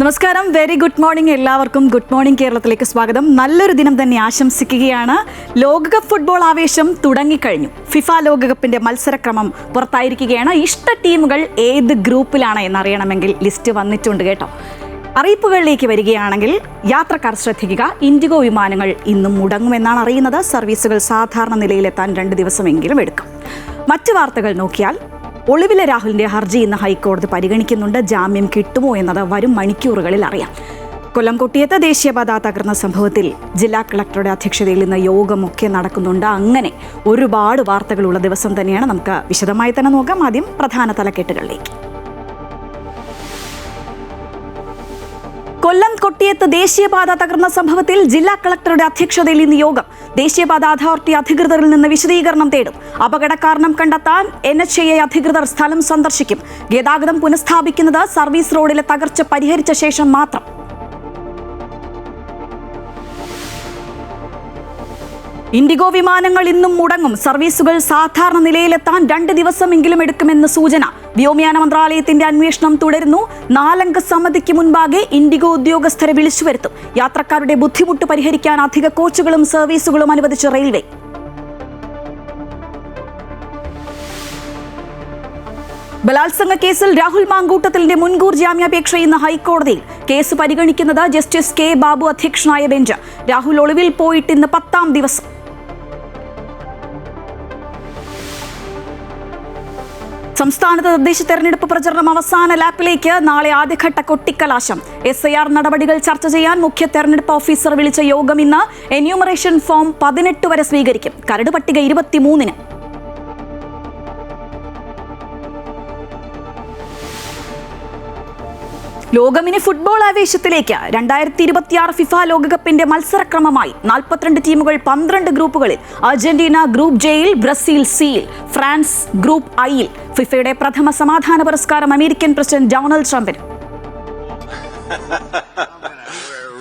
നമസ്കാരം, very good morning. എല്ലാവർക്കും good morning കേരളത്തിലേക്ക് സ്വാഗതം. നല്ലൊരു ദിനം തന്നെ ആശംസിക്കുകയാണ്. ലോകകപ്പ് ഫുട്ബോൾ ആവേശം തുടങ്ങിക്കഴിഞ്ഞു. ഫിഫ ലോകകപ്പിന്റെ മത്സരക്രമം പുറത്തായിരിക്കുകയാണ്. ഇഷ്ട ടീമുകൾ ഏത് ഗ്രൂപ്പിലാണ് എന്നറിയണമെങ്കിൽ ലിസ്റ്റ് വന്നിട്ടുണ്ട് കേട്ടോ. അറിയിപ്പുകളിലേക്ക് വരികയാണെങ്കിൽ യാത്രക്കാർ ശ്രദ്ധിക്കുക. ഇൻഡിഗോ വിമാനങ്ങൾ ഇന്നും മുടങ്ങുമെന്നാണ് അറിയുന്നത്. സർവീസുകൾ സാധാരണ നിലയിലെത്താൻ 2 ദിവസമെങ്കിലും എടുക്കും. മറ്റു വാർത്തകൾ നോക്കിയാൽ, ഒളിവിലെ രാഹുലിന്റെ ഹർജി ഇന്ന് ഹൈക്കോടതി പരിഗണിക്കുന്നുണ്ട്. ജാമ്യം കിട്ടുമോ എന്നത് വരും മണിക്കൂറുകളിൽ അറിയാം. കൊല്ലം കൊട്ടിയത്ത് ദേശീയപാത തകർന്ന സംഭവത്തിൽ ജില്ലാ കളക്ടറുടെ അധ്യക്ഷതയിൽ ഇന്ന് യോഗമൊക്കെ നടക്കുന്നുണ്ട്. അങ്ങനെ ഒരുപാട് വാർത്തകളുള്ള ദിവസം തന്നെയാണ്. നമുക്ക് വിശദമായി തന്നെ നോക്കാം. ആദ്യം പ്രധാന തലക്കെട്ടുകളിലേക്ക്. കൊല്ലം കൊട്ടിയത്ത് ദേശീയപാത തകർന്ന സംഭവത്തിൽ ജില്ലാ കളക്ടറുടെ അധ്യക്ഷതയിൽ ഇന്ന് യോഗം. ദേശീയപാത അതോറിറ്റി അധികൃതരിൽ നിന്ന് വിശദീകരണം തേടും. അപകട കാരണം കണ്ടെത്താൻ NHAI അധികൃതർ സ്ഥലം സന്ദർശിക്കും. ഗതാഗതം പുനഃസ്ഥാപിക്കുന്നത് സർവീസ് റോഡിലെ തകർച്ച പരിഹരിച്ച ശേഷം മാത്രം. ഇൻഡിഗോ വിമാനങ്ങൾ ഇന്നും മുടങ്ങും. സർവീസുകൾ സാധാരണ നിലയിലെത്താൻ 2 ദിവസമെങ്കിലും എടുക്കുമെന്ന് സൂചന. വ്യോമയാന മന്ത്രാലയത്തിന്റെ അന്വേഷണം തുടരുന്നു. 4 അംഗ സമിതിക്ക് മുൻപാകെ ഇൻഡിഗോ ഉദ്യോഗസ്ഥരെ വിളിച്ചു വരുത്തും. യാത്രക്കാരുടെ ബുദ്ധിമുട്ട് പരിഹരിക്കാൻ അധിക കോച്ചുകളും സർവീസുകളും അനുവദിച്ച റെയിൽവേ. ബലാത്സംഗ കേസിൽ രാഹുൽ മാങ്കൂട്ടത്തിലിന്റെ മുൻകൂർ ജാമ്യാപേക്ഷ ഇന്ന് ഹൈക്കോടതിയിൽ. കേസ് പരിഗണിക്കുന്നത് ജസ്റ്റിസ് K. ബാബു അധ്യക്ഷനായ ബെഞ്ച്. രാഹുൽ ഒളിവിൽ പോയിട്ട് ഇന്ന് 10ാം ദിവസം. സംസ്ഥാനത്ത് തദ്ദേശ തെരഞ്ഞെടുപ്പ് പ്രചരണം അവസാന ലാപ്പിലേക്ക്. നാളെ ആദ്യഘട്ട കൊട്ടിക്കലാശം. SIR നടപടികൾ ചർച്ച ചെയ്യാൻ മുഖ്യ തെരഞ്ഞെടുപ്പ് ഓഫീസർ വിളിച്ച യോഗം ഇന്ന്. എന്യൂമറേഷൻ ഫോം 18 വരെ സ്വീകരിക്കും. കരട് പട്ടിക 23-ന്. ലോകമിനി ഫുട്ബോൾ ആവേശത്തിലേക്ക്. 2026 ഫിഫ ലോകകപ്പിന്റെ മത്സരക്രമമായി 42 ടീമുകൾ 12 ഗ്രൂപ്പുകളിൽ. അർജന്റീന ഗ്രൂപ്പ് Jയിൽ, ബ്രസീൽ Cയിൽ, ഫ്രാൻസ് ഗ്രൂപ്പ് Iയിൽ. ഫിഫയുടെ പ്രഥമ സമാധാന പുരസ്കാരം അമേരിക്കൻ പ്രസിഡന്റ് ഡൊണാൾഡ് ട്രംപിന്.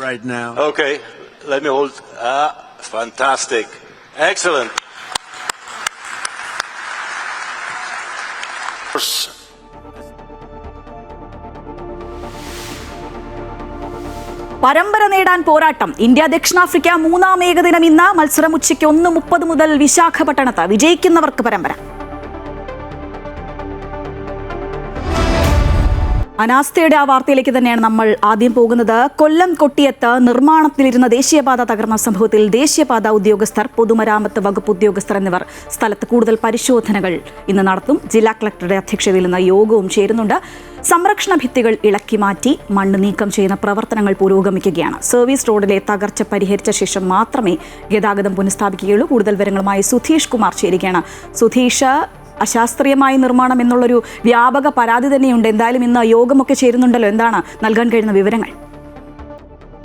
Right now. Okay, let me hold. Fantastic. Excellent. പരമ്പര നേടാൻ പോരാട്ടം. ഇന്ത്യ ദക്ഷിണാഫ്രിക്ക 3ാം ഏകദിനം ഇന്ന്. മത്സരം ഉച്ചയ്ക്ക് 1:30 മുതൽ വിശാഖപട്ടണത്ത്. വിജയിക്കുന്നവർക്ക് പരമ്പര. അനാസ്ഥയുടെ ആ വാർത്തയിലേക്ക് തന്നെയാണ് നമ്മൾ ആദ്യം പോകുന്നത്. കൊല്ലം കൊട്ടിയത്ത് നിർമ്മാണത്തിലിരുന്ന ദേശീയപാത തകർന്ന സംഭവത്തിൽ ദേശീയപാത ഉദ്യോഗസ്ഥർ, പൊതുമരാമത്ത് വകുപ്പ് ഉദ്യോഗസ്ഥർ എന്നിവർ സ്ഥലത്ത് കൂടുതൽ പരിശോധനകൾ ഇന്ന് നടത്തും. ജില്ലാ കളക്ടറുടെ അധ്യക്ഷതയിൽ ഇന്ന് യോഗവും ചേരുന്നുണ്ട്. സംരക്ഷണ ഭിത്തികൾ ഇളക്കി മാറ്റി മണ്ണ് നീക്കം ചെയ്യുന്ന പ്രവർത്തനങ്ങൾ പുരോഗമിക്കുകയാണ്. സർവീസ് റോഡിലെ തകർച്ച പരിഹരിച്ച ശേഷം മാത്രമേ ഗതാഗതം പുനഃസ്ഥാപിക്കുകയുള്ളൂ. കൂടുതൽ വിവരങ്ങളുമായി സുധീഷ് കുമാർ ചേരുകയാണ്. സുധീഷ്, അശാസ്ത്രീയമായ നിർമ്മാണം എന്നുള്ളൊരു വ്യാപക പരാതി തന്നെയുണ്ട്. എന്തായാലും ഇന്ന് യോഗമൊക്കെ ചേരുന്നുണ്ടല്ലോ. എന്താണ് നൽകാൻ കഴിയുന്ന വിവരങ്ങൾ?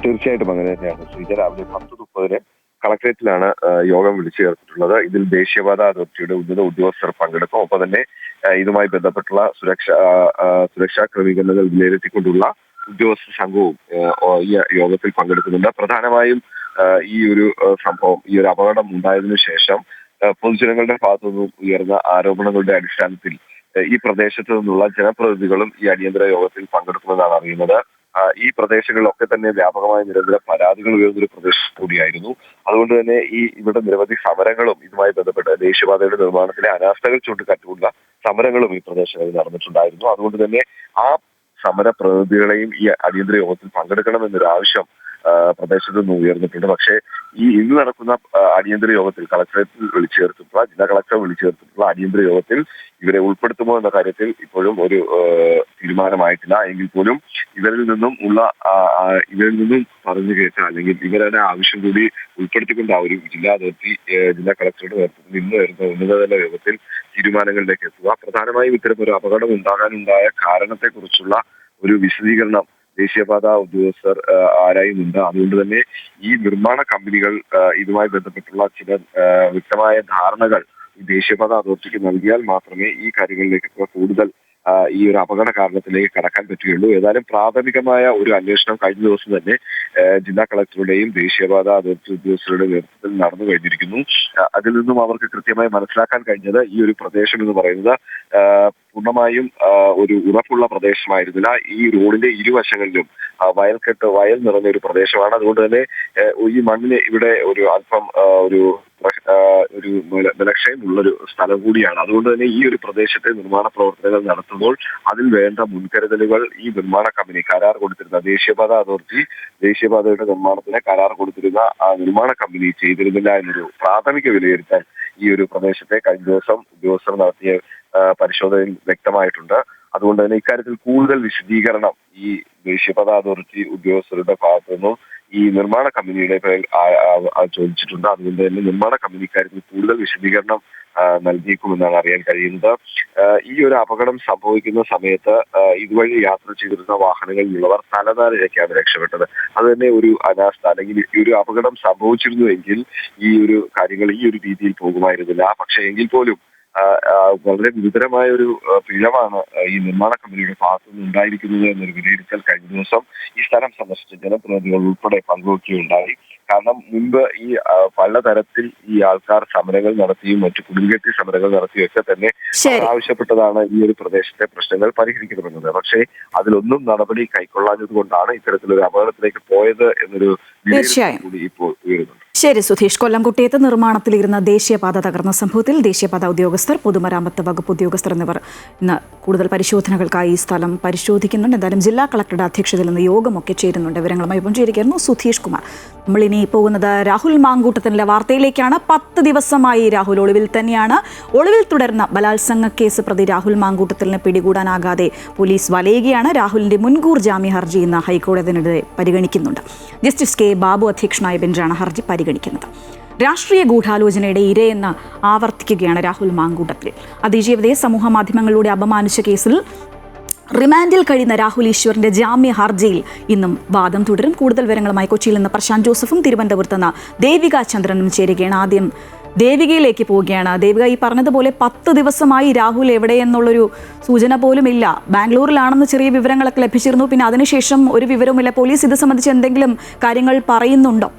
തീർച്ചയായിട്ടും അങ്ങനെ തന്നെയാണ് ശ്രീജ. രാവിലെ 10:30 കളക്ടറേറ്റിലാണ് യോഗം വിളിച്ചു ചേർത്തിട്ടുള്ളത്. ഇതിൽ ദേശീയപാത അതോറിറ്റിയുടെ ഉന്നത ഉദ്യോഗസ്ഥർ പങ്കെടുക്കും. ഒപ്പം തന്നെ ഇതുമായി ബന്ധപ്പെട്ടുള്ള സുരക്ഷാ ക്രമീകരണങ്ങൾ വിലയിരുത്തിക്കൊണ്ടുള്ള ഉദ്യോഗസ്ഥ സംഘവും ഈ യോഗത്തിൽ പങ്കെടുക്കുന്നുണ്ട്. പ്രധാനമായും ഈ ഒരു സംഭവം, ഈ ഒരു അപകടം ഉണ്ടായതിനു ശേഷം പൊതുജനങ്ങളുടെ ഭാഗത്തുനിന്നും ഉയർന്ന ആരോപണങ്ങളുടെ അടിസ്ഥാനത്തിൽ ഈ പ്രദേശത്തു നിന്നുള്ള ജനപ്രതിനിധികളും ഈ അടിയന്തര യോഗത്തിൽ പങ്കെടുക്കുമെന്നാണ് അറിയുന്നത്. ഈ പ്രദേശങ്ങളിലൊക്കെ തന്നെ വ്യാപകമായ നിരന്തര പരാതികൾ ഉയർന്നൊരു പ്രദേശം കൂടിയായിരുന്നു. അതുകൊണ്ട് തന്നെ ഇവിടെ നിരവധി സമരങ്ങളും ഇതുമായി ബന്ധപ്പെട്ട് ദേശീയപാതയുടെ നിർമ്മാണത്തിലെ അനാസ്ഥകൾ ചൂണ്ടിക്കാട്ടിയുള്ള സമരങ്ങളും ഈ പ്രദേശങ്ങളിൽ നടന്നിട്ടുണ്ടായിരുന്നു. അതുകൊണ്ട് തന്നെ ആ സമര പ്രതിനിധികളെയും ഈ അടിയന്തര യോഗത്തിൽ പങ്കെടുക്കണമെന്നൊരു ആവശ്യം പ്രദേശത്ത് നിന്ന് ഉയർന്നിട്ടുണ്ട്. പക്ഷേ ഇന്ന് നടക്കുന്ന അടിയന്തര യോഗത്തിൽ കളക്ടറേറ്റിൽ വിളിച്ചു ചേർത്തിട്ടുള്ള, ജില്ലാ കളക്ടർ വിളിച്ചു ചേർത്തിട്ടുള്ള അടിയന്തര യോഗത്തിൽ ഇവരെ ഉൾപ്പെടുത്തുമോ എന്ന കാര്യത്തിൽ ഇപ്പോഴും ഒരു തീരുമാനമായിട്ടില്ല. എങ്കിൽ പോലും ഇവരിൽ നിന്നും പറഞ്ഞു കേട്ട, അല്ലെങ്കിൽ ഇവരുടെ ആവശ്യം കൂടി ഉൾപ്പെടുത്തിക്കൊണ്ട് ആ ഒരു ജില്ലാ അതോറിറ്റി, ജില്ലാ കളക്ടറുടെ നേതൃത്വത്തിൽ ഇന്ന് വരുന്ന ഉന്നതതല യോഗത്തിൽ തീരുമാനങ്ങളിലേക്ക് എത്തുക. പ്രധാനമായും ഇത്തരം ഒരു അപകടം ഉണ്ടാകാനുണ്ടായ കാരണത്തെക്കുറിച്ചുള്ള ഒരു വിശദീകരണം ദേശീയപാത ഉദ്യോഗസ്ഥർ ആരായുന്നുണ്ട്. അതുകൊണ്ട് തന്നെ ഈ നിർമ്മാണ കമ്പനികൾ ഇതുമായി ബന്ധപ്പെട്ടുള്ള ചില വ്യക്തമായ ധാരണകൾ ഈ ദേശീയപാത അതോറിറ്റിക്ക് നൽകിയാൽ മാത്രമേ ഈ കാര്യങ്ങളിലേക്ക് കൂടുതൽ ഈ ഒരു അപകട കാരണത്തിലേക്ക് കടക്കാൻ പറ്റുകയുള്ളൂ. ഏതായാലും പ്രാഥമികമായ ഒരു അന്വേഷണം കഴിഞ്ഞ ദിവസം തന്നെ ജില്ലാ കളക്ടറുടെയും ദേശീയപാത അതോറിറ്റി ഉദ്യോഗസ്ഥരുടെ നേതൃത്വത്തിൽ നടന്നു കഴിഞ്ഞിരിക്കുന്നു. അതിൽ നിന്നും അവർക്ക് കൃത്യമായി മനസ്സിലാക്കാൻ കഴിഞ്ഞത് ഈ ഒരു പ്രദേശം എന്ന് പറയുന്നത് പൂർണ്ണമായും ഒരു ഉറപ്പുള്ള പ്രദേശമായിരുന്നില്ല. ഈ റോഡിന്റെ ഇരുവശങ്ങളിലും വയൽ നിറഞ്ഞ ഒരു പ്രദേശമാണ്. അതുകൊണ്ട് തന്നെ ഈ മണ്ണിന് ഇവിടെ ഒരു അല്പം ഒരു ബലക്ഷയമുള്ളൊരു സ്ഥലം കൂടിയാണ്. അതുകൊണ്ട് തന്നെ ഈ ഒരു പ്രദേശത്തെ നിർമ്മാണ പ്രവർത്തനങ്ങൾ നടത്തുമ്പോൾ അതിൽ വേണ്ട മുൻകരുതലുകൾ ഈ നിർമ്മാണ കമ്പനി കരാർ കൊടുത്തിരുന്ന ദേശീയപാത അതോറിറ്റി ദേശീയപാതയുടെ നിർമ്മാണത്തിന് കരാർ കൊടുത്തിരുന്ന ആ നിർമ്മാണ കമ്പനി ചെയ്തിരുന്നില്ല എന്നൊരു പ്രാഥമിക വിലയിരുത്തൽ ഈ ഒരു പ്രദേശത്തെ കഴിഞ്ഞ ദിവസം ഉദ്യോഗസ്ഥർ നടത്തിയ പരിശോധനയിൽ വ്യക്തമായിട്ടുണ്ട്. അതുകൊണ്ട് തന്നെ ഇക്കാര്യത്തിൽ കൂടുതൽ വിശദീകരണം ഈ ദേശീയപാത അതോറിറ്റി ഉദ്യോഗസ്ഥരുടെ ഭാഗത്തു നിന്നും ഈ നിർമ്മാണ കമ്പനിയുടെ പേരിൽ ചോദിച്ചിട്ടുണ്ട്. അതുകൊണ്ട് തന്നെ നിർമ്മാണ കമ്പനി ഇക്കാര്യത്തിൽ കൂടുതൽ വിശദീകരണം നൽകിയേക്കുമെന്നാണ് അറിയാൻ കഴിയുന്നത്. ഈ ഒരു അപകടം സംഭവിക്കുന്ന സമയത്ത് ഇതുവഴി യാത്ര ചെയ്തിരുന്ന വാഹനങ്ങളിലുള്ളവർ തലനാരിഴയ്ക്കാണ് രക്ഷപ്പെട്ടത്. അത് തന്നെ ഒരു അനാസ്ഥ, അല്ലെങ്കിൽ ഈ ഒരു അപകടം സംഭവിച്ചിരുന്നുവെങ്കിൽ ഈ ഒരു കാര്യങ്ങൾ ഈ ഒരു രീതിയിൽ പോകുമായിരുന്നില്ല. പക്ഷെ എങ്കിൽ പോലും വളരെ ഗുരുതരമായ ഒരു പിഴവാണ് ഈ നിർമ്മാണ കമ്പനിയുടെ ഭാഗത്തു നിന്ന് ഉണ്ടായിരിക്കുന്നത് എന്നൊരു വിലയിരുത്തൽ കഴിഞ്ഞ ദിവസം ഈ സ്ഥലം സന്ദർശിച്ച ജനപ്രതിനിധികൾ ഉൾപ്പെടെ പങ്കുവയ്ക്കുകയുണ്ടായി. കാരണം മുൻപ് ഈ പലതരത്തിൽ ഈ ആൾക്കാർ സമരങ്ങൾ നടത്തിയും മറ്റു കുടിൽകെട്ടി സമരങ്ങൾ നടത്തിയും ഒക്കെ തന്നെ ആവശ്യപ്പെട്ടതാണ് ഈ ഒരു പ്രദേശത്തെ പ്രശ്നങ്ങൾ പരിഹരിക്കണമെന്നത്. പക്ഷേ അതിലൊന്നും നടപടി കൈക്കൊള്ളാഞ്ഞത് കൊണ്ടാണ് ഇത്തരത്തിലൊരു അപകടത്തിലേക്ക് പോയത് എന്നൊരു വിലയിരുത്തൽ കൂടി ഇപ്പോൾ ഉയരുന്നുണ്ട്. ശരി സുധീഷ്. കൊല്ലം കുട്ടിയത്ത് നിർമ്മാണത്തിലിരുന്ന ദേശീയപാത തകർന്ന സംഭവത്തിൽ ദേശീയപാത ഉദ്യോഗസ്ഥർ, പൊതുമരാമത്ത് വകുപ്പ് ഉദ്യോഗസ്ഥർ എന്നിവർ ഇന്ന് കൂടുതൽ പരിശോധനകൾക്കായി ഈ സ്ഥലം പരിശോധിക്കുന്നുണ്ട്. എന്തായാലും ജില്ലാ കളക്ടറുടെ അധ്യക്ഷതയിൽ നിന്ന് യോഗമൊക്കെ ചേരുന്നുണ്ട്. വിവരങ്ങളുമായി ഇപ്പം ചേരുകയായിരുന്നു സുധീഷ് കുമാർ. നമ്മളിനി പോകുന്നത് രാഹുൽ മാങ്കൂട്ടത്തിൻ്റെ വാർത്തയിലേക്കാണ്. 10 ദിവസമായി രാഹുൽ ഒളിവിൽ തന്നെയാണ്. ഒളിവിൽ തുടർന്ന ബലാത്സംഗ കേസ് പ്രതി രാഹുൽ മാങ്കൂട്ടത്തിലിനെ പിടികൂടാനാകാതെ പോലീസ് വലയുകയാണ്. രാഹുലിന്റെ മുൻകൂർ ജാമ്യ ഹർജി ഇന്ന് ഹൈക്കോടതിനെതിരെ പരിഗണിക്കുന്നുണ്ട്. ജസ്റ്റിസ് കെ ബാബു അധ്യക്ഷനായ ബെഞ്ചാണ് ഹർജി പരിഗണിക്കുന്നത്. രാഷ്ട്രീയ ഗൂഢാലോചനയുടെ ഇരയെന്ന് ആവർത്തിക്കുകയാണ് രാഹുൽ മാങ്കൂട്ടത്തിൽ. അതിജീവിതയെ സമൂഹ മാധ്യമങ്ങളിലൂടെ അപമാനിച്ച കേസിൽ റിമാൻഡിൽ കഴിയുന്ന രാഹുൽ ഈശ്വറിന്റെ ജാമ്യ ഹർജിയിൽ ഇന്നും വാദം തുടരും. കൂടുതൽ വിവരങ്ങളുമായി കൊച്ചിയിൽ നിന്ന് പ്രശാന്ത് ജോസഫും തിരുവനന്തപുരത്ത് നിന്ന് ദേവിക ചന്ദ്രനും ചേരുകയാണ്. ആദ്യം ദേവികയിലേക്ക് പോവുകയാണ്. ദേവിക, ഈ പറഞ്ഞതുപോലെ 10 ദിവസമായി രാഹുൽ എവിടെയെന്നുള്ളൊരു സൂചന പോലും ഇല്ല. ബാംഗ്ലൂരിലാണെന്ന് ചെറിയ വിവരങ്ങളൊക്കെ ലഭിച്ചിരുന്നു. പിന്നെ അതിനുശേഷം ഒരു വിവരവുമില്ല. പോലീസ് ഇത് സംബന്ധിച്ച് എന്തെങ്കിലും കാര്യങ്ങൾ പറയുന്നുണ്ടോ?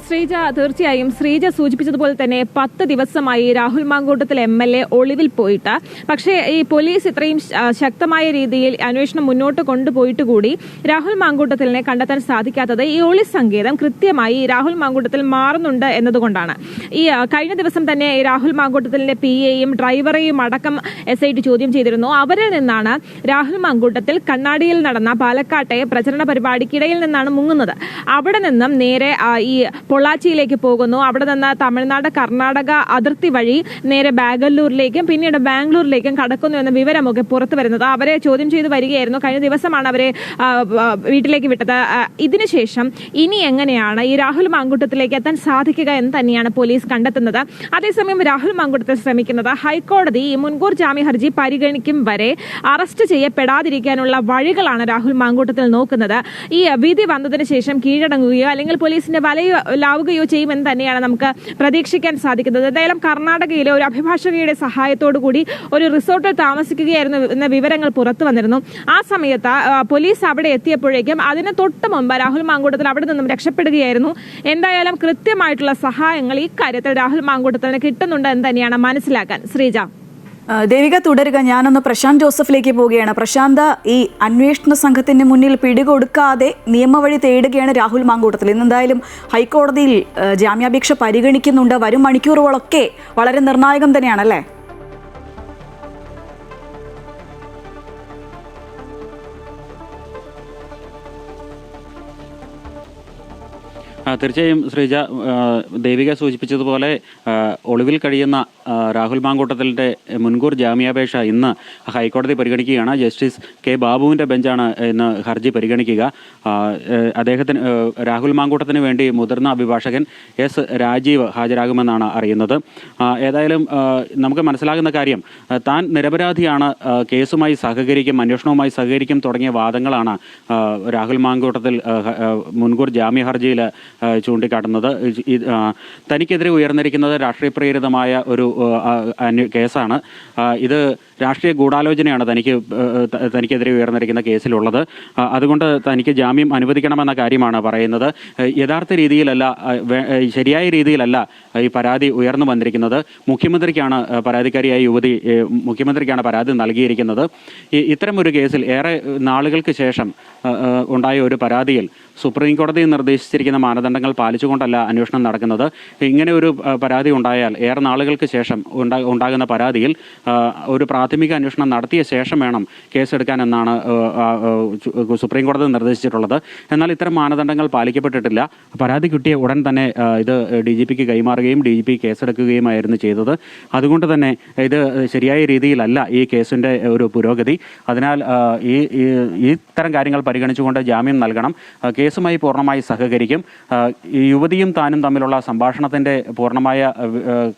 ശ്രീജ, തീർച്ചയായും ശ്രീജ സൂചിപ്പിച്ചതുപോലെ തന്നെ 10 ദിവസമായി രാഹുൽ മാങ്കൂട്ടത്തിൽ MLA ഒളിവിൽ പോയിട്ട്, പക്ഷേ ഈ പോലീസ് ഇത്രയും ശക്തമായ രീതിയിൽ അന്വേഷണം മുന്നോട്ട് കൊണ്ടുപോയിട്ട് കൂടി രാഹുൽ മാങ്കൂട്ടത്തിലിനെ കണ്ടെത്താൻ സാധിക്കാത്തത് ഈ ഒളി സങ്കേതം കൃത്യമായി രാഹുൽ മാങ്കൂട്ടത്തിൽ മാറുന്നുണ്ട് എന്നതുകൊണ്ടാണ്. ഈ കഴിഞ്ഞ ദിവസം തന്നെ രാഹുൽ മാങ്കൂട്ടത്തിലിന്റെ PAയും ഡ്രൈവറെയും അടക്കം SIT ചോദ്യം ചെയ്തിരുന്നു. അവരിൽ നിന്നാണ് രാഹുൽ മാങ്കൂട്ടത്തിൽ കണ്ണാടിയിൽ നടന്ന പാലക്കാട്ടെ പ്രചരണ പരിപാടിക്കിടയിൽ നിന്നാണ് മുങ്ങുന്നത്. അവിടെ നിന്നും നേരെ ഈ പൊള്ളാച്ചിയിലേക്ക് പോകുന്നു. അവിടെ നിന്ന് തമിഴ്നാട് കർണാടക അതിർത്തി വഴി നേരെ ബാംഗ്ലൂരിലേക്കും പിന്നീട് ബാംഗ്ലൂരിലേക്കും കടക്കുന്നു എന്ന വിവരമൊക്കെ പുറത്തു വരുന്നത്. അവരെ ചോദ്യം ചെയ്ത് വരികയായിരുന്നു. കഴിഞ്ഞ ദിവസമാണ് അവരെ വീട്ടിലേക്ക് വിട്ടത്. ഇതിനുശേഷം ഇനി എങ്ങനെയാണ് ഈ രാഹുൽ മാങ്കൂട്ടത്തിലേക്ക് എത്താൻ സാധിക്കുക എന്ന് തന്നെയാണ് പോലീസ് കണ്ടെത്തുന്നത്. അതേസമയം രാഹുൽ മാങ്കൂട്ടത്തിൽ ശ്രമിക്കുന്നത് ഹൈക്കോടതി ഈ മുൻകൂർ ജാമ്യ ഹർജി പരിഗണിക്കും വരെ അറസ്റ്റ് ചെയ്യപ്പെടാതിരിക്കാനുള്ള വഴികളാണ് രാഹുൽ മാങ്കൂട്ടത്തിൽ നോക്കുന്നത്. ഈ വിധി വന്നതിന് ശേഷം കീഴടങ്ങുകയോ അല്ലെങ്കിൽ പോലീസിന്റെ വലയിലാവുകയോ ചെയ്യുമെന്ന് തന്നെയാണ് നമുക്ക് പ്രതീക്ഷിക്കാൻ സാധിക്കുന്നത്. എന്തായാലും കർണാടകയിലെ ഒരു അഭിഭാഷകയുടെ സഹായത്തോടു കൂടി ഒരു റിസോർട്ടിൽ താമസിക്കുകയായിരുന്നു എന്ന വിവരങ്ങൾ പുറത്തു വന്നിരുന്നു. ആ സമയത്ത് പോലീസ് അവിടെ എത്തിയപ്പോഴേക്കും അതിന് തൊട്ട് മുമ്പ് രാഹുൽ മാങ്കൂട്ടത്തിൽ അവിടെ നിന്നും രക്ഷപ്പെടുകയായിരുന്നു. എന്തായാലും കൃത്യമായിട്ടുള്ള സഹായങ്ങൾ ഈ കാര്യത്തിൽ രാഹുൽ മാങ്കൂട്ടത്തിന് കിട്ടുന്നുണ്ട് എന്ന് തന്നെയാണ് മനസ്സിലാക്കാൻ. ശ്രീജ. ദേവിക തുടരുക. ഞാനൊന്ന് പ്രശാന്ത് ജോസഫിലേക്ക് പോവുകയാണ്. പ്രശാന്ത്, ഈ അന്വേഷണ സംഘത്തിന് മുന്നിൽ പിടികൊടുക്കാതെ നിയമവഴി തേടുകയാണ് രാഹുൽ മാങ്കൂട്ടത്തിൽ. ഇന്നെന്തായാലും ഹൈക്കോടതിയിൽ ജാമ്യാപേക്ഷ പരിഗണിക്കുന്നുണ്ട്. വരും മണിക്കൂറുകളൊക്കെ വളരെ നിർണായകം തന്നെയാണല്ലേ? തീർച്ചയായും ശ്രീജ, ദേവിക സൂചിപ്പിച്ചതുപോലെ ഒളിവിൽ കഴിയുന്ന രാഹുൽ മാങ്കൂട്ടത്തിൻ്റെ മുൻകൂർ ജാമ്യാപേക്ഷ ഇന്ന് ഹൈക്കോടതി പരിഗണിക്കുകയാണ്. ജസ്റ്റിസ് കെ ബാബുവിൻ്റെ ബെഞ്ചാണ് ഇന്ന് ഹർജി പരിഗണിക്കുക. രാഹുൽ മാങ്കൂട്ടത്തിന് വേണ്ടി മുതിർന്ന അഭിഭാഷകൻ S. രാജീവ് ഹാജരാകുമെന്നാണ് അറിയുന്നത്. ഏതായാലും നമുക്ക് മനസ്സിലാകുന്ന കാര്യം, താൻ നിരപരാധിയാണ്, കേസുമായി സഹകരിക്കും, അന്വേഷണവുമായി സഹകരിക്കും തുടങ്ങിയ വാദങ്ങളാണ് രാഹുൽ മാങ്കൂട്ടത്തിൽ മുൻകൂർ ജാമ്യ ഹർജിയിൽ ചൂണ്ടിക്കാട്ടുന്നത്. തനിക്കെതിരെ ഉയർന്നിരിക്കുന്നത് രാഷ്ട്രീയ പ്രേരിതമായ ഒരു കേസാണ്. ഇത് രാഷ്ട്രീയ ഗൂഢാലോചനയാണ് തനിക്കെതിരെ ഉയർന്നിരിക്കുന്ന കേസിലുള്ളത്. അതുകൊണ്ട് തനിക്ക് ജാമ്യം അനുവദിക്കണമെന്ന കാര്യമാണ് പറയുന്നത്. യഥാർത്ഥ രീതിയിലല്ല, ശരിയായ രീതിയിലല്ല ഈ പരാതി ഉയർന്നു വന്നിരിക്കുന്നത്. മുഖ്യമന്ത്രിക്കാണ് പരാതിക്കാരിയായ യുവതി മുഖ്യമന്ത്രിക്കാണ് പരാതി നൽകിയിരിക്കുന്നത്. ഇത്തരം ഒരു കേസിൽ ഏറെ നാളുകൾക്ക് ശേഷം ഉണ്ടായ ഒരു പരാതിയിൽ സുപ്രീം കോടതി നിർദ്ദേശിച്ചിരിക്കുന്ന മാനദണ്ഡങ്ങൾ പാലിച്ചുകൊണ്ടല്ല അന്വേഷണം നടക്കുന്നത്. ഇങ്ങനെ ഒരു പരാതി ഉണ്ടായാൽ ഏറെ നാളുകൾക്ക് ശേഷം ഉണ്ടാകുന്ന പരാതിയിൽ ഒരു പ്രാഥമിക അന്വേഷണം നടത്തിയ ശേഷം വേണം കേസെടുക്കാനെന്നാണ് സുപ്രീം കോടതി നിർദ്ദേശിച്ചിട്ടുള്ളത്. എന്നാൽ ഇത്തരം മാനദണ്ഡങ്ങൾ പാലിക്കപ്പെട്ടിട്ടില്ല. പരാതി കിട്ടിയ ഉടൻ തന്നെ ഇത് DGPക്ക് കൈമാറുകയും DGP കേസെടുക്കുകയുമായിരുന്നു ചെയ്തത്. അതുകൊണ്ട് തന്നെ ഇത് ശരിയായ രീതിയിലല്ല ഈ കേസിൻ്റെ ഒരു പുരോഗതി. അതിനാൽ ഇത്തരം കാര്യങ്ങൾ പരിഗണിച്ചുകൊണ്ട് ജാമ്യം നൽകണം. കേസുമായി പൂർണ്ണമായി സഹകരിക്കും. യുവതിയും താനും തമ്മിലുള്ള സംഭാഷണത്തിൻ്റെ പൂർണ്ണമായ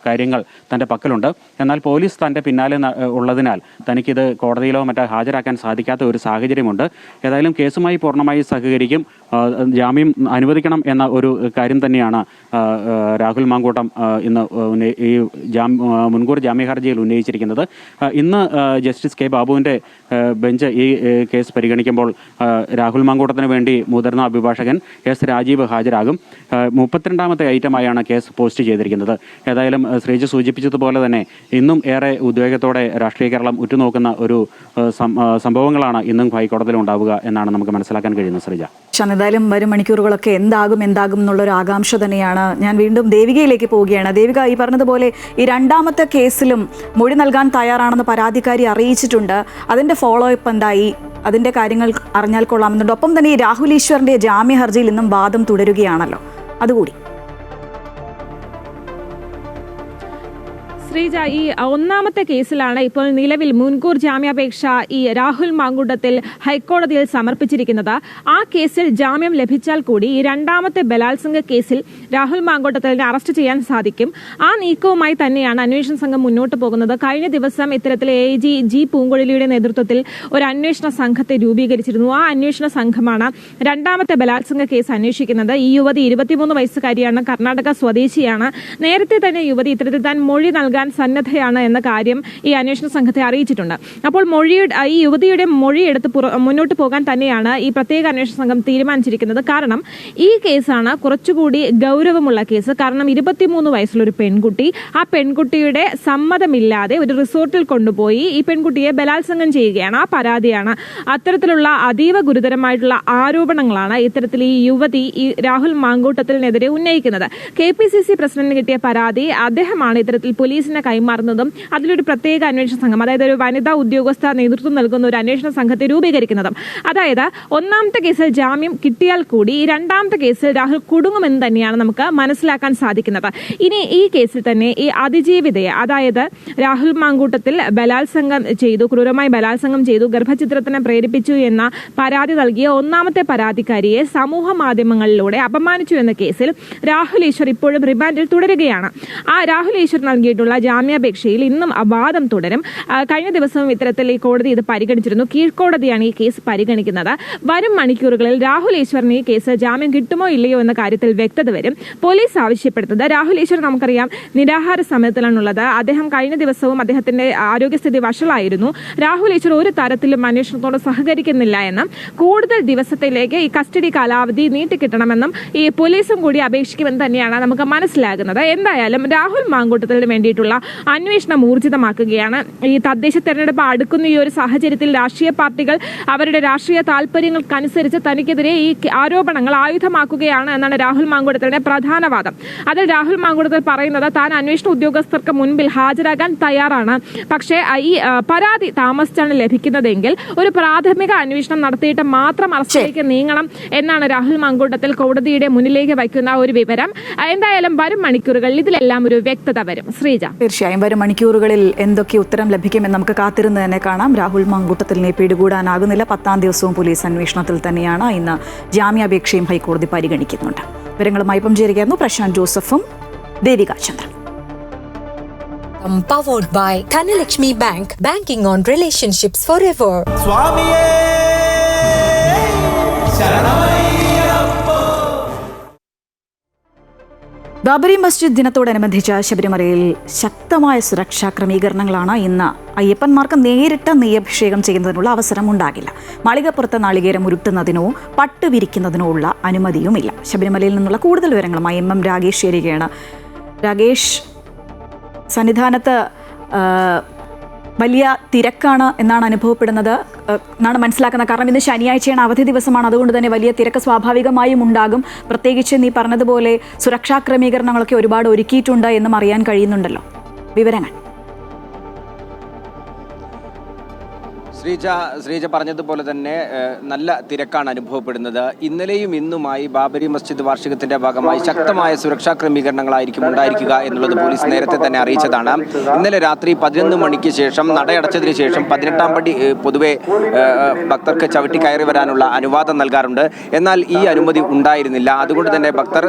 കാര്യങ്ങൾ തൻ്റെ പക്കലുണ്ട്. എന്നാൽ പോലീസ് തൻ്റെ പിന്നാലെ ഉള്ളതിനാൽ തനിക്കിത് കോടതിയിലോ മറ്റോ ഹാജരാക്കാൻ സാധിക്കാത്ത ഒരു സാഹചര്യമുണ്ട്. ഏതായാലും കേസുമായി പൂർണ്ണമായി സഹകരിക്കും. ജാമ്യം അനുവദിക്കണം എന്ന ഒരു കാര്യം തന്നെയാണ് രാഹുൽ മാങ്കൂട്ടം ഇന്ന് ഈ മുൻകൂർ ജാമ്യ ഹർജിയിൽ ഉന്നയിച്ചിരിക്കുന്നത്. ഇന്ന് ജസ്റ്റിസ് കെ ബാബുവിൻ്റെ ബെഞ്ച് ഈ കേസ് പരിഗണിക്കുമ്പോൾ രാഹുൽ മാങ്കൂട്ടത്തിന് വേണ്ടി മുതിർന്ന അഭിഭാഷകൻ S രാജീവ് ഹാജരാകും. 32ാമത്തെ ഐറ്റമായാണ് കേസ് പോസ്റ്റ് ചെയ്തിരിക്കുന്നത്. ഏതായാലും ശ്രീജ സൂചിപ്പിച്ചതുപോലെ തന്നെ ഇന്നും ഏറെ ഉദ്വേഗത്തോടെ രാഷ്ട്രീയ കേരളം ഉറ്റുനോക്കുന്ന ഒരു സംഭവങ്ങളാണ് ഇന്നും ഹൈക്കോടതിയിൽ ഉണ്ടാവുക എന്നാണ് നമുക്ക് മനസ്സിലാക്കാൻ കഴിയുന്നത്. ശ്രീജ, എന്തായാലും വരും മണിക്കൂറുകളൊക്കെ എന്താകും എന്നുള്ളൊരു ആകാംക്ഷ തന്നെയാണ്. ഞാൻ വീണ്ടും ദേവികയിലേക്ക് പോവുകയാണ്. ദേവിക, ഈ പറഞ്ഞതുപോലെ ഈ രണ്ടാമത്തെ കേസിലും മൊഴി നൽകാൻ തയ്യാറാണെന്ന് പരാതിക്കാരി അറിയിച്ചിട്ടുണ്ട്. അതിൻ്റെ ഫോളോ അപ്പ് എന്തായി? അതിൻ്റെ കാര്യങ്ങൾ അറിഞ്ഞാൽ കൊള്ളാമെന്നുണ്ട്. ഒപ്പം തന്നെ ഈ രാഹുൽ ഈശ്വറിൻ്റെ ജാമ്യ ഹർജിയിൽ ഇന്നും വാദം തുടരുകയാണല്ലോ, അതുകൂടി. ശ്രീജ, ഈ ഒന്നാമത്തെ കേസിലാണ് ഇപ്പോൾ നിലവിൽ മുൻകൂർ ജാമ്യാപേക്ഷ ഈ രാഹുൽ മാങ്കൂട്ടത്തിൽ ഹൈക്കോടതിയിൽ സമർപ്പിച്ചിരിക്കുന്നത്. ആ കേസിൽ ജാമ്യം ലഭിച്ചാൽ കൂടി ഈ രണ്ടാമത്തെ ബലാത്സംഗ കേസിൽ രാഹുൽ മാങ്കൂട്ടത്തിലിനെ അറസ്റ്റ് ചെയ്യാൻ സാധിക്കും. ആ നീക്കവുമായി തന്നെയാണ് അന്വേഷണ സംഘം മുന്നോട്ട് പോകുന്നത്. കഴിഞ്ഞ ദിവസം ഇത്തരത്തിൽ AIG G പൂങ്കുഴലിയുടെ നേതൃത്വത്തിൽ ഒരു അന്വേഷണ സംഘത്തെ രൂപീകരിച്ചിരുന്നു. ആ അന്വേഷണ സംഘമാണ് രണ്ടാമത്തെ ബലാത്സംഗ കേസ് അന്വേഷിക്കുന്നത്. ഈ യുവതി 23 വയസ്സുകാരിയാണ്, കർണാടക സ്വദേശിയാണ്. നേരത്തെ തന്നെ യുവതി ഇത്തരത്തിൽ താൻ മൊഴി നൽകാൻ സന്നദ്ധയാണ് എന്ന കാര്യം ഈ അന്വേഷണ സംഘത്തെ അറിയിച്ചിട്ടുണ്ട്. അപ്പോൾ ഈ യുവതിയുടെ മൊഴി എടുത്ത് മുന്നോട്ട് പോകാൻ തന്നെയാണ് ഈ പ്രത്യേക അന്വേഷണ സംഘം തീരുമാനിച്ചിരിക്കുന്നത്. കാരണം ഈ കേസാണ് കുറച്ചുകൂടി ഗൗരവമുള്ള കേസ്. കാരണം 23 വയസ്സുള്ള ഒരു പെൺകുട്ടി, ആ പെൺകുട്ടിയുടെ സമ്മതമില്ലാതെ ഒരു റിസോർട്ടിൽ കൊണ്ടുപോയി ഈ പെൺകുട്ടിയെ ബലാത്സംഗം ചെയ്യുകയാണ്. ആ പരാതിയാണ്. അത്തരത്തിലുള്ള അതീവ ഗുരുതരമായിട്ടുള്ള ആരോപണങ്ങളാണ് ഇത്തരത്തിൽ ഈ യുവതി ഈ രാഹുൽ മാങ്കൂട്ടത്തിനെതിരെ ഉന്നയിക്കുന്നത്. KPCC പ്രസിഡന്റിന് കിട്ടിയ പരാതി അദ്ദേഹമാണ് ഇത്തരത്തിൽ പോലീസിനെ കൈമാറുന്നതും അതിലൊരു പ്രത്യേക അന്വേഷണ സംഘം, അതായത് ഒരു വനിതാ ഉദ്യോഗസ്ഥ നേതൃത്വം നൽകുന്ന ഒരു അന്വേഷണ സംഘത്തെ രൂപീകരിക്കുന്നതും. അതായത് ഒന്നാമത്തെ കേസിൽ ജാമ്യം കിട്ടിയാൽ കൂടി ഈ രണ്ടാമത്തെ കേസിൽ രാഹുൽ കുടുങ്ങുമെന്ന് തന്നെയാണ് നമുക്ക് മനസ്സിലാക്കാൻ സാധിക്കുന്നത്. ഇനി ഈ കേസിൽ തന്നെ ഈ അതിജീവിതയെ, അതായത് രാഹുൽ മാങ്കൂട്ടത്തിൽ ബലാത്സംഗം ചെയ്തു, ക്രൂരമായി ബലാത്സംഗം ചെയ്തു, ഗർഭചിത്രത്തിന് പ്രേരിപ്പിച്ചു എന്ന പരാതി നൽകിയ ഒന്നാമത്തെ പരാതിക്കാരിയെ സമൂഹ മാധ്യമങ്ങളിലൂടെ അപമാനിച്ചു എന്ന കേസിൽ രാഹുൽ ഈശ്വർ ഇപ്പോഴും റിമാൻഡിൽ തുടരുകയാണ്. ആ രാഹുൽ ഈശ്വർ നൽകിയിട്ടുള്ള ജാമ്യാപേക്ഷയിൽ ഇന്നും വാദം തുടരും. കഴിഞ്ഞ ദിവസവും ഇത്തരത്തിൽ ഈ കോടതി ഇത് പരിഗണിച്ചിരുന്നു. കീഴ്ക്കോടതിയാണ് ഈ കേസ് പരിഗണിക്കുന്നത്. വരും മണിക്കൂറുകളിൽ രാഹുൽ ഈശ്വറിന് ഈ കേസ് ജാമ്യം കിട്ടുമോ ഇല്ലയോ എന്ന കാര്യത്തിൽ വ്യക്തത വരും. പോലീസ് ആവശ്യപ്പെടുന്നത്, രാഹുൽ ഈശ്വർ നമുക്കറിയാം നിരാഹാര സമയത്തിലാണുള്ളത്. അദ്ദേഹം കഴിഞ്ഞ ദിവസവും അദ്ദേഹത്തിന്റെ ആരോഗ്യസ്ഥിതി വഷളായിരുന്നു. രാഹുൽ ഈശ്വർ ഒരു തരത്തിലും അന്വേഷണത്തോട് സഹകരിക്കുന്നില്ല എന്നും കൂടുതൽ ദിവസത്തിലേക്ക് ഈ കസ്റ്റഡി കാലാവധി നീട്ടിക്കിട്ടണമെന്നും ഈ പോലീസും കൂടി അപേക്ഷിക്കുമെന്ന് തന്നെയാണ് നമുക്ക് മനസ്സിലാകുന്നത്. എന്തായാലും രാഹുൽ മാങ്കൂട്ടത്തിന് വേണ്ടിയിട്ടുള്ള അന്വേഷണം ഊർജിതമാക്കുകയാണ്. ഈ തദ്ദേശ തെരഞ്ഞെടുപ്പ് അടുക്കുന്ന ഈ ഒരു സാഹചര്യത്തിൽ രാഷ്ട്രീയ പാർട്ടികൾ അവരുടെ രാഷ്ട്രീയ താല്പര്യങ്ങൾക്കനുസരിച്ച് തനിക്കെതിരെ ഈ ആരോപണങ്ങൾ ആയുധമാക്കുകയാണ് എന്നാണ് രാഹുൽ മാങ്കൂട്ടത്തിന്റെ പ്രധാന വാദം. അതിൽ രാഹുൽ മാങ്കൂട്ടത്തിൽ പറയുന്നത് താൻ അന്വേഷണ ഉദ്യോഗസ്ഥർക്ക് മുൻപിൽ ഹാജരാകാൻ തയ്യാറാണ്. പക്ഷേ ഈ പരാതി താമസിച്ചാണ് ലഭിക്കുന്നതെങ്കിൽ ഒരു പ്രാഥമിക അന്വേഷണം നടത്തിയിട്ട് മാത്രം അറസ്റ്റിലേക്ക് നീങ്ങണം എന്നാണ് രാഹുൽ മാങ്കൂട്ടത്തിൽ കോടതിയുടെ മുന്നിലേക്ക് വയ്ക്കുന്ന ഒരു വിവരം. എന്തായാലും വരും മണിക്കൂറുകളിൽ ഇതിലെല്ലാം ഒരു വ്യക്തത വരും. ശ്രീജ, തീർച്ചയായും വരും മണിക്കൂറുകളിൽ എന്തൊക്കെ ഉത്തരം ലഭിക്കുമെന്ന് നമുക്ക് കാത്തിരുന്ന് തന്നെ കാണാം. രാഹുൽ മാങ്കൂട്ടത്തിലിനെ പിടികൂടാനാകുന്നില്ല. 10ാം ദിവസവും പോലീസ് അന്വേഷണത്തിൽ തന്നെയാണ്. ഇന്ന് ജാമ്യാപേക്ഷയും ഹൈക്കോടതി പരിഗണിക്കുന്നുണ്ട്. വിവരങ്ങളുമായി ചേരുകയായിരുന്നു പ്രശാന്ത് ജോസഫും ദേവിക ചന്ദ്രൻ. Powered by Dhanalakshmi Bank, banking on relationships forever. സ്വാമിയേ ശരണമയ്യപ്പോ. ബാബരി മസ്ജിദ് ദിനത്തോടനുബന്ധിച്ച് ശബരിമലയിൽ ശക്തമായ സുരക്ഷാ ക്രമീകരണങ്ങളാണ്. ഇന്ന് അയ്യപ്പന്മാർക്ക് നേരിട്ട് നെയ്യഭിഷേകം ചെയ്യുന്നതിനുള്ള അവസരം ഉണ്ടാകില്ല. മാളികപ്പുറത്ത് നാളികേരം ഉരുട്ടുന്നതിനോ പട്ട് വിരിക്കുന്നതിനോ ഉള്ള അനുമതിയുമില്ല. ശബരിമലയിൽ നിന്നുള്ള കൂടുതൽ വിവരങ്ങളുമായി എം രാഗേഷ് ചേരുകയാണ്. രാഗേഷ്, സന്നിധാനത്ത് വലിയ തിരക്കാണ് എന്നാണ് അനുഭവപ്പെടുന്നത് എന്നാണ് മനസ്സിലാക്കുന്നത്. കാരണം ഇന്ന് ശനിയാഴ്ചയാണ്, അവധി ദിവസമാണ്. അതുകൊണ്ട് തന്നെ വലിയ തിരക്ക് സ്വാഭാവികമായും ഉണ്ടാകും. പ്രത്യേകിച്ച് നീ പറഞ്ഞതുപോലെ സുരക്ഷാ ക്രമീകരണങ്ങളൊക്കെ ഒരുപാട് ഒരുക്കിയിട്ടുണ്ട് എന്നും അറിയാൻ കഴിയുന്നുണ്ടല്ലോ. വിവരങ്ങൾ. ശ്രീജ പറഞ്ഞതുപോലെ തന്നെ നല്ല തിരക്കാണ് അനുഭവപ്പെടുന്നത്. ഇന്നലെയും ഇന്നുമായി ബാബരി മസ്ജിദ് വാർഷികത്തിന്റെ ഭാഗമായി ശക്തമായ സുരക്ഷാ ക്രമീകരണങ്ങളായിരിക്കും ഉണ്ടായിരിക്കുക എന്നുള്ളത് പോലീസ് നേരത്തെ തന്നെ അറിയിച്ചതാണ്. ഇന്നലെ രാത്രി 11 മണിക്ക് ശേഷം നടയടച്ചതിന് ശേഷം 18-ാം പടി പൊതുവെ ഭക്തർക്ക് ചവിട്ടി കയറി വരാനുള്ള അനുവാദം നൽകാറുണ്ട്. എന്നാൽ ഈ അനുമതി ഉണ്ടായിരുന്നില്ല. അതുകൊണ്ട് തന്നെ ഭക്തർ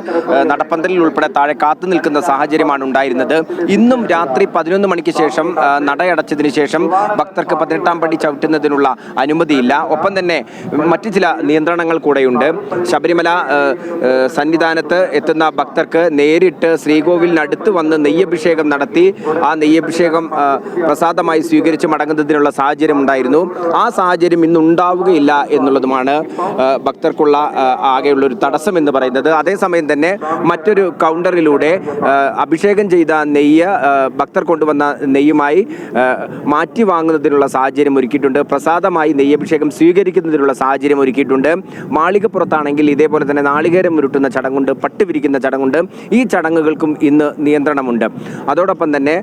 നടപ്പന്തലിൽ ഉൾപ്പെടെ താഴെ കാത്തു നിൽക്കുന്ന സാഹചര്യമാണ് ഉണ്ടായിരുന്നത്. ഇന്നും രാത്രി 11 മണിക്ക് ശേഷം നടയടച്ചതിന് ശേഷം ഭക്തർക്ക് 18-ാം പടി ുന്നതിനുള്ള അനുമതിയില്ല. ഒപ്പം തന്നെ മറ്റു ചില നിയന്ത്രണങ്ങൾ കൂടെയുണ്ട്. ശബരിമല സന്നിധാനത്ത് എത്തുന്ന ഭക്തർക്ക് നേരിട്ട് ശ്രീകോവിലിനടുത്ത് വന്ന് നെയ്യഭിഷേകം നടത്തി ആ നെയ്യഭിഷേകം പ്രസാദമായി സ്വീകരിച്ച് മടങ്ങുന്നതിനുള്ള സാഹചര്യം ഉണ്ടായിരുന്നു. ആ സാഹചര്യം ഇന്നുണ്ടാവുകയില്ല എന്നുള്ളതുമാണ് ഭക്തർക്കുള്ള ആകെയുള്ളൊരു തടസ്സം എന്ന് പറയുന്നത്. അതേസമയം തന്നെ മറ്റൊരു കൗണ്ടറിലൂടെ അഭിഷേകം ചെയ്ത നെയ്യ് ഭക്തർ കൊണ്ടുവന്ന നെയ്യുമായി മാറ്റി വാങ്ങുന്നതിനുള്ള സാഹചര്യം ഒരുക്കിയിട്ടുണ്ട്. പ്രസാദമായി നെയ്യഭിഷേകം സ്വീകരിക്കുന്നതിനുള്ള സാഹചര്യം ഒരുക്കിയിട്ടുണ്ട്. മാളികപ്പുറത്താണെങ്കിൽ ഇതേപോലെ തന്നെ നാളികേരം ഉരുട്ടുന്ന ചടങ്ങുണ്ട്, പട്ട് വിരിക്കുന്ന ചടങ്ങുണ്ട്. ഈ ചടങ്ങുകൾക്കും ഇന്ന് നിയന്ത്രണമുണ്ട്. അതോടൊപ്പം തന്നെ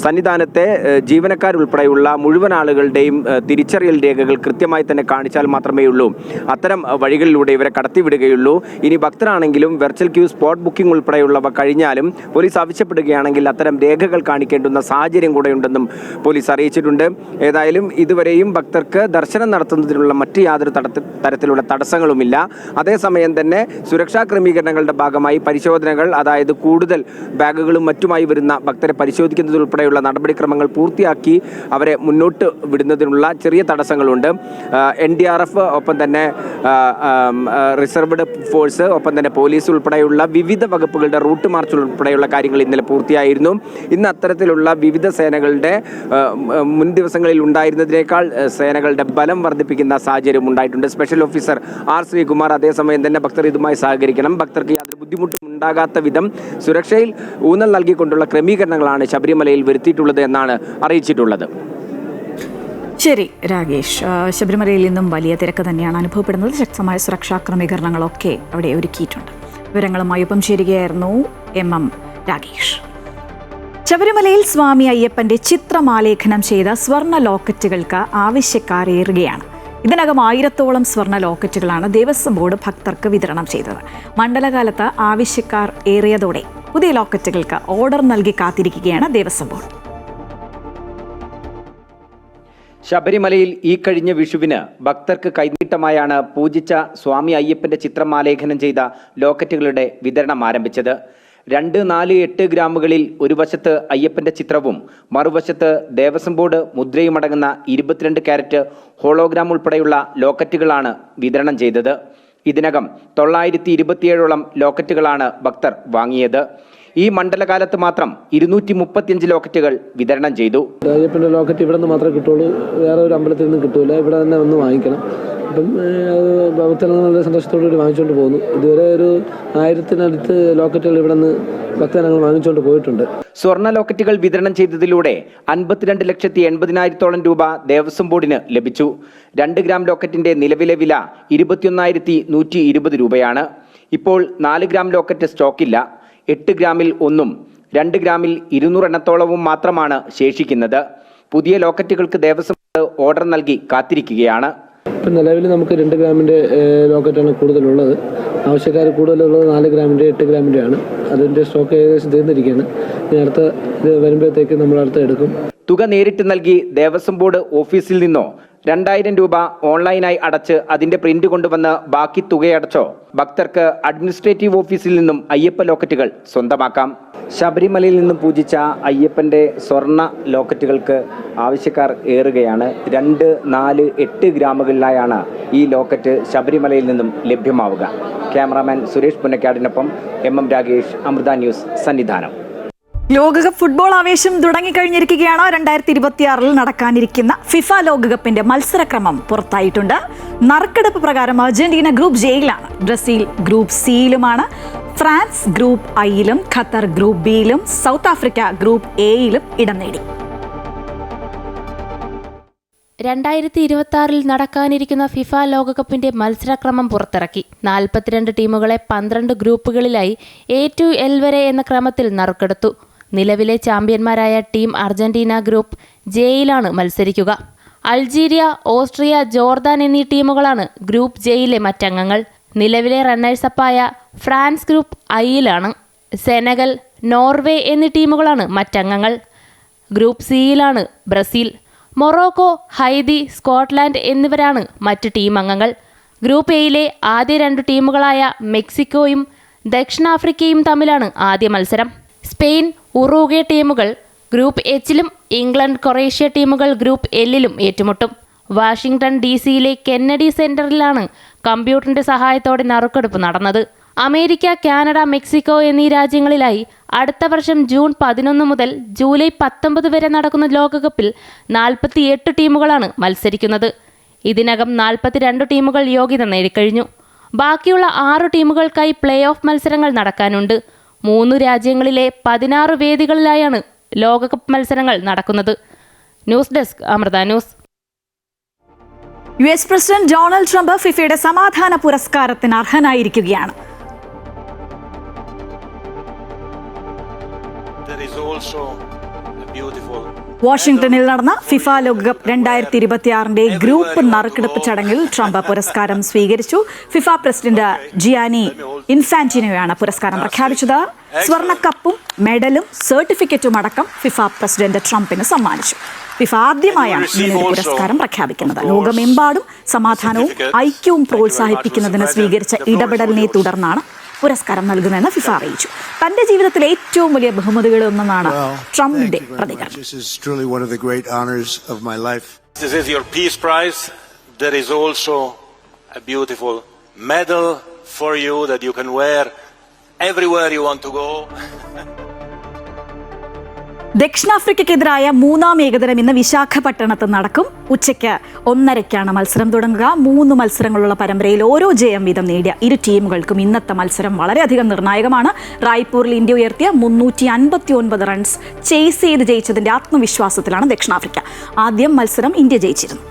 സന്നിധാനത്തെ ജീവനക്കാരുൾപ്പെടെയുള്ള മുഴുവൻ ആളുകളുടെയും തിരിച്ചറിയൽ രേഖകൾ കൃത്യമായി തന്നെ കാണിച്ചാൽ മാത്രമേ ഉള്ളൂ അത്തരം വഴികളിലൂടെ ഇവരെ കടത്തിവിടുകയുള്ളൂ. ഇനി ഭക്തരാണെങ്കിലും വെർച്വൽ ക്യൂ, സ്പോട്ട് ബുക്കിംഗ് ഉൾപ്പെടെയുള്ളവ കഴിഞ്ഞാലും പോലീസ് ആവശ്യപ്പെടുകയാണെങ്കിൽ അത്തരം രേഖകൾ കാണിക്കേണ്ടുന്ന സാഹചര്യം കൂടെയുണ്ടെന്നും പോലീസ് അറിയിച്ചിട്ടുണ്ട്. ഏതായാലും ഇതുവരെയും ഭക്തർക്ക് ദർശനം നടത്തുന്നതിനുള്ള മറ്റ് യാതൊരു തരത്തിലുള്ള തടസ്സങ്ങളുമില്ല. അതേസമയം തന്നെ സുരക്ഷാ ക്രമീകരണങ്ങളുടെ ഭാഗമായി പരിശോധനകൾ, അതായത് കൂടുതൽ ബാഗുകളും മറ്റുമായി വരുന്ന ഭക്തരെ പരിശോധിക്കുന്നതുൾപ്പെടെയുള്ള നടപടിക്രമങ്ങൾ പൂർത്തിയാക്കി അവരെ മുന്നോട്ട് വിടുന്നതിനുള്ള ചെറിയ തടസ്സങ്ങളുണ്ട്. NDRF, ഒപ്പം തന്നെ റിസർവ്ഡ് ഫോഴ്സ്, ഒപ്പം തന്നെ പോലീസ് ഉൾപ്പെടെയുള്ള വിവിധ വകുപ്പുകളുടെ റൂട്ട് മാർച്ച് ഉൾപ്പെടെയുള്ള കാര്യങ്ങൾ ഇന്നലെ പൂർത്തിയായിരുന്നു. ഇന്ന് അത്തരത്തിലുള്ള വിവിധ സേനകളുടെ മുൻ ദിവസങ്ങളിൽ ഉണ്ടായിരുന്നതിനേക്കാൾ സേനകളുടെ ബലം വർദ്ധിപ്പിക്കുന്ന സാഹചര്യം ഉണ്ടായിട്ടുണ്ട്. Special officer R. ശ്രീകുമാർ അതേസമയം തന്നെ ഭക്തർ ഇതുമായി സഹകരിക്കണം, ഭക്തർക്ക് യാതൊരു ബുദ്ധിമുട്ടും ഉണ്ടാകാത്ത വിധം സുരക്ഷയിൽ ഊന്നൽ നൽകിക്കൊണ്ടുള്ള ക്രമീകരണങ്ങളാണ് ശബരിമലയിൽ വരുത്തിയിട്ടുള്ളത് എന്നാണ് അറിയിച്ചിട്ടുള്ളത്. ശരി രാഗേഷ്, ശബരിമലയിൽ നിന്നും വലിയ തിരക്ക് തന്നെയാണ് അനുഭവപ്പെടുന്നത്. ശക്തമായ സുരക്ഷാ ക്രമീകരണങ്ങളൊക്കെ അവിടെ ഒരുക്കിയിട്ടുണ്ട്. വിവരങ്ങളുമായി ഒപ്പം ചേരുകയായിരുന്നു MM രാഗേഷ്. ശബരിമലയിൽ സ്വാമി അയ്യപ്പന്റെ ചിത്രമാലേഖനം ചെയ്ത സ്വർണ്ണ ലോക്കറ്റുകൾക്ക് ആവശ്യക്കാരേറുകയാണ്. ഇതിനകം 1000-ഓളം സ്വർണ്ണ ലോക്കറ്റുകളാണ് ദേവസ്വം ബോർഡ് ഭക്തർക്ക് വിതരണം ചെയ്തത്. മണ്ഡലകാലത്ത് ആവശ്യക്കാർ ഏറിയതോടെ പുതിയ ലോക്കറ്റുകൾക്ക് ഓർഡർ നൽകി കാത്തിരിക്കുകയാണ് ദേവസ്വം ബോർഡ്. ശബരിമലയിൽ ഈ കഴിഞ്ഞ വിഷുവിന് ഭക്തർക്ക് കൈനീട്ടമായാണ് പൂജിച്ച സ്വാമി അയ്യപ്പന്റെ ചിത്രമാലേഖനം ചെയ്ത ലോക്കറ്റുകളുടെ വിതരണം ആരംഭിച്ചത്. 2, 4, 8 ഗ്രാമുകളിൽ ഒരു വശത്ത് അയ്യപ്പന്റെ ചിത്രവും മറുവശത്ത് ദേവസ്വം ബോർഡ് മുദ്രയുമടങ്ങുന്ന 22 കാരറ്റ് ഹോളോഗ്രാം ഉൾപ്പെടെയുള്ള ലോക്കറ്റുകളാണ് വിതരണം ചെയ്തത്. ഇതിനകം 927ഓളം ലോക്കറ്റുകളാണ് ഭക്തർ വാങ്ങിയത്. ഈ മണ്ഡലകാലത്ത് മാത്രം 235 ലോക്കറ്റുകൾ വിതരണം ചെയ്തു. അയ്യപ്പന്റെ ലോക്കറ്റ് ഇവിടെ നിന്ന് മാത്രമേ കിട്ടുള്ളൂ, വേറെ ഒരു അമ്പലത്തിൽ നിന്ന് കിട്ടൂല. ഇവിടെ തന്നെ ഒന്ന് വാങ്ങിക്കണം. അപ്പം ഭക്തജനങ്ങൾ നല്ല സന്തോഷത്തോടുകൂടി വാങ്ങിച്ചുകൊണ്ട് പോകുന്നു. ഇതുവരെ ഒരു 1000-നടുത്ത് ലോക്കറ്റുകൾ ഇവിടെ നിന്ന് ഭക്തജനങ്ങൾ വാങ്ങിച്ചുകൊണ്ട് പോയിട്ടുണ്ട്. സ്വർണ്ണ ലോക്കറ്റുകൾ വിതരണം ചെയ്തതിലൂടെ 52,80,000 രൂപ ദേവസ്വം ബോർഡിന് ലഭിച്ചു. 2 ഗ്രാം ലോക്കറ്റിന്റെ നിലവിലെ വില 21,120 രൂപയാണ്. ഇപ്പോൾ 4 ഗ്രാം ലോക്കറ്റ് സ്റ്റോക്കില്ല. 8 ഗ്രാമിൽ 1ഉം 2 ഗ്രാമിൽ 200 എണ്ണത്തോളവും മാത്രമാണ് ശേഷിക്കുന്നത്. പുതിയ ലോക്കറ്റുകൾക്ക് ദേവസ്വം ഓർഡർ നൽകി കാത്തിരിക്കുകയാണ്. ഇപ്പം നിലവിൽ നമുക്ക് 2 ഗ്രാമിൻ്റെ ലോക്കറ്റാണ് കൂടുതലുള്ളത്. ആവശ്യക്കാർ കൂടുതലുള്ളത് 4 ഗ്രാമിൻ്റെ 8 ഗ്രാമിൻ്റെ ആണ്. അതിൻ്റെ സ്റ്റോക്ക് ഏകദേശം തീർന്നിരിക്കുകയാണ്. ഇനി അടുത്ത ഇത് വരുമ്പോഴത്തേക്ക് നമ്മൾ അടുത്ത് എടുക്കും. തുക നേരിട്ട് നൽകി ദേവസ്വം ബോർഡ് ഓഫീസിൽ നിന്നോ 2000 രൂപ ഓൺലൈനായി അടച്ച് അതിന്റെ പ്രിന്റ് കൊണ്ടുവന്ന് ബാക്കി തുകയടച്ചോ ഭക്തർക്ക് അഡ്മിനിസ്ട്രേറ്റീവ് ഓഫീസിൽ നിന്നും അയ്യപ്പ ലോക്കറ്റുകൾ സ്വന്തമാക്കാം. ശബരിമലയിൽ നിന്നും പൂജിച്ച അയ്യപ്പന്റെ സ്വർണ്ണ ലോക്കറ്റുകൾക്ക് ആവശ്യക്കാർ ഏറുകയാണ്. 2, 4, 8 ഗ്രാമുകളിലായാണ് ഈ ലോക്കറ്റ് ശബരിമലയിൽ നിന്നും ലഭ്യമാവുക. ക്യാമറാമാൻ സുരേഷ് പുന്നക്കാടിനൊപ്പം MM രാഗേഷ്, അമൃത ന്യൂസ്, സന്നിധാനം. ലോകകപ്പ് ഫുട്ബോൾ ആവേശം തുടങ്ങിക്കഴിഞ്ഞിരിക്കുകയാണ്. 2026 നടക്കാനിരിക്കുന്ന ഫിഫ ലോകകപ്പിന്റെ മത്സരക്രമം പുറത്തായിട്ടുണ്ട്. നറുക്കെടുപ്പ് പ്രകാരം അർജന്റീന ഗ്രൂപ്പ് ജെയിലാണ്, ബ്രസീൽ ഗ്രൂപ്പ് സിയിലുമാണ്, ഫ്രാൻസ് ഗ്രൂപ്പ് ഐയിലും, ഖത്തർ ഗ്രൂപ്പ് ബിയിലും, സൗത്ത് ആഫ്രിക്ക ഗ്രൂപ്പ് എയിലും ഇടം നേടി. 2026 നടക്കാനിരിക്കുന്ന ഫിഫ ലോകകപ്പിന്റെ മത്സരക്രമം പുറത്തിറക്കി. 42 ടീമുകളെ 12 ഗ്രൂപ്പുകളിലായി A-L വരെ എന്ന ക്രമത്തിൽ നറുക്കെടുത്തു. നിലവിലെ ചാമ്പ്യന്മാരായ ടീം അർജന്റീന ഗ്രൂപ്പ് ജെയിലാണ് മത്സരിക്കുക. അൾജീരിയ, ഓസ്ട്രിയ, ജോർദാൻ എന്നീ ടീമുകളാണ് ഗ്രൂപ്പ് ജെയിലെ മറ്റംഗങ്ങൾ. നിലവിലെ റണ്ണേഴ്സപ്പായ ഫ്രാൻസ് ഗ്രൂപ്പ് ഐയിലാണ്. സെനഗൽ, നോർവേ എന്നീ ടീമുകളാണ് മറ്റംഗങ്ങൾ. ഗ്രൂപ്പ് സിയിലാണ് ബ്രസീൽ. മൊറോക്കോ, ഹൈതി, സ്കോട്ട്ലാൻഡ് എന്നിവരാണ് മറ്റ് ടീം അംഗങ്ങൾ. ഗ്രൂപ്പ് എയിലെ ആദ്യ 2 ടീമുകളായ മെക്സിക്കോയും ദക്ഷിണാഫ്രിക്കയും തമ്മിലാണ് ആദ്യ മത്സരം. സ്പെയിൻ, ഉറുഗ്വേ ടീമുകൾ ഗ്രൂപ്പ് എച്ചിലും ഇംഗ്ലണ്ട്, കൊറേഷ്യ ടീമുകൾ ഗ്രൂപ്പ് എല്ലിലും ഏറ്റുമുട്ടും. വാഷിംഗ്ടൺ DC-യിലെ കെന്നഡി സെന്ററിലാണ് കമ്പ്യൂട്ടറിന്റെ സഹായത്തോടെ നറുക്കെടുപ്പ് നടന്നത്. അമേരിക്ക, കാനഡ, മെക്സിക്കോ എന്നീ രാജ്യങ്ങളിലായി അടുത്ത വർഷം ജൂൺ 11 മുതൽ ജൂലൈ 19 വരെ നടക്കുന്ന ലോകകപ്പിൽ 48 ടീമുകളാണ് മത്സരിക്കുന്നത്. ഇതിനകം 42 ടീമുകൾ യോഗ്യത നേടിക്കഴിഞ്ഞു. ബാക്കിയുള്ള 6 ടീമുകൾക്കായി പ്ലേ ഓഫ് മത്സരങ്ങൾ നടക്കാനുണ്ട്. 3 രാജ്യങ്ങളിലെ 16 വേദികളിലായാണ് ലോകകപ്പ് മത്സരങ്ങൾ നടക്കുന്നത്. News desk, Amrita news. US president Donald Trump ഫിഫയുടെ സമാധാന പുരസ്കാരത്തിന് അർഹനായിരിക്കുകയാണ്. വാഷിംഗ്ടണിൽ നടന്ന ഫിഫ ലോകകപ്പ് 2026 ഗ്രൂപ്പ് നറുക്കെടുപ്പ് ചടങ്ങിൽ ട്രംപ് പുരസ്കാരം സ്വീകരിച്ചു. ഫിഫ പ്രസിഡന്റ് ജിയാനി ഇൻഫാന്റിനോയാണ് പുരസ്കാരം പ്രഖ്യാപിച്ചത്. സ്വർണ്ണക്കപ്പും മെഡലും സർട്ടിഫിക്കറ്റും അടക്കം ഫിഫ പ്രസിഡന്റ് ട്രംപിന് സമ്മാനിച്ചു. ഫിഫ ആദ്യമായാണ് ഇങ്ങനെ പുരസ്കാരം പ്രഖ്യാപിക്കുന്നത്. ലോകമെമ്പാടും സമാധാനവും ഐക്യവും പ്രോത്സാഹിപ്പിക്കുന്നതിന് സ്വീകരിച്ച ഇടപെടലിനെ തുടർന്നാണ് പുരസ്കാരം നൽകുന്നതെന്ന് ഫിഫ അറിയിച്ചു. തന്റെ ജീവിതത്തിലെ ഏറ്റവും വലിയ ബഹുമതികളിൽ ഒന്നാണ് ട്രംപിന്റെ പ്രതികരണം. This is your peace prize. There is also a beautiful medal for you that you can wear everywhere you want to go. ദക്ഷിണാഫ്രിക്കയ്ക്കെതിരായ 3ാം ഏകദിനം ഇന്ന് വിശാഖപട്ടണത്ത് നടക്കും. ഉച്ചയ്ക്ക് 1:30 മത്സരം തുടങ്ങുക. 3 മത്സരങ്ങളുള്ള പരമ്പരയിൽ ഓരോ ജയം വീതം നേടിയ ഇരു ടീമുകൾക്കും ഇന്നത്തെ മത്സരം വളരെയധികം നിർണായകമാണ്. റായ്പൂരിൽ ഇന്ത്യ ഉയർത്തിയ 359 റൺസ് ചേസ് ചെയ്ത് ജയിച്ചതിന്റെ ആത്മവിശ്വാസത്തിലാണ് ദക്ഷിണാഫ്രിക്ക. ആദ്യം മത്സരം ഇന്ത്യ ജയിച്ചിരുന്നു.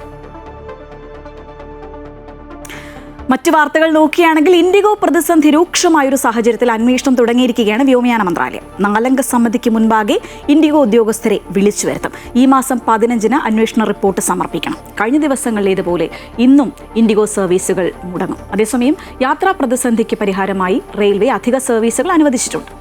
മറ്റു വാർത്തകൾ നോക്കുകയാണെങ്കിൽ ഇൻഡിഗോ പ്രതിസന്ധി രൂക്ഷമായൊരു സാഹചര്യത്തിൽ അന്വേഷണം തുടങ്ങിയിരിക്കുകയാണ് വ്യോമയാന മന്ത്രാലയം. 4-അംഗ സമിതിക്ക് മുൻപാകെ ഇൻഡിഗോ ഉദ്യോഗസ്ഥരെ വിളിച്ചു വരുത്തും. ഈ മാസം 15-ന് അന്വേഷണ റിപ്പോർട്ട് സമർപ്പിക്കണം. കഴിഞ്ഞ ദിവസങ്ങളിലേതുപോലെ ഇന്നും ഇൻഡിഗോ സർവീസുകൾ മുടങ്ങും. അതേസമയം യാത്രാ പ്രതിസന്ധിക്ക് പരിഹാരമായി റെയിൽവേ അധിക സർവീസുകൾ അനുവദിച്ചിട്ടുണ്ട്.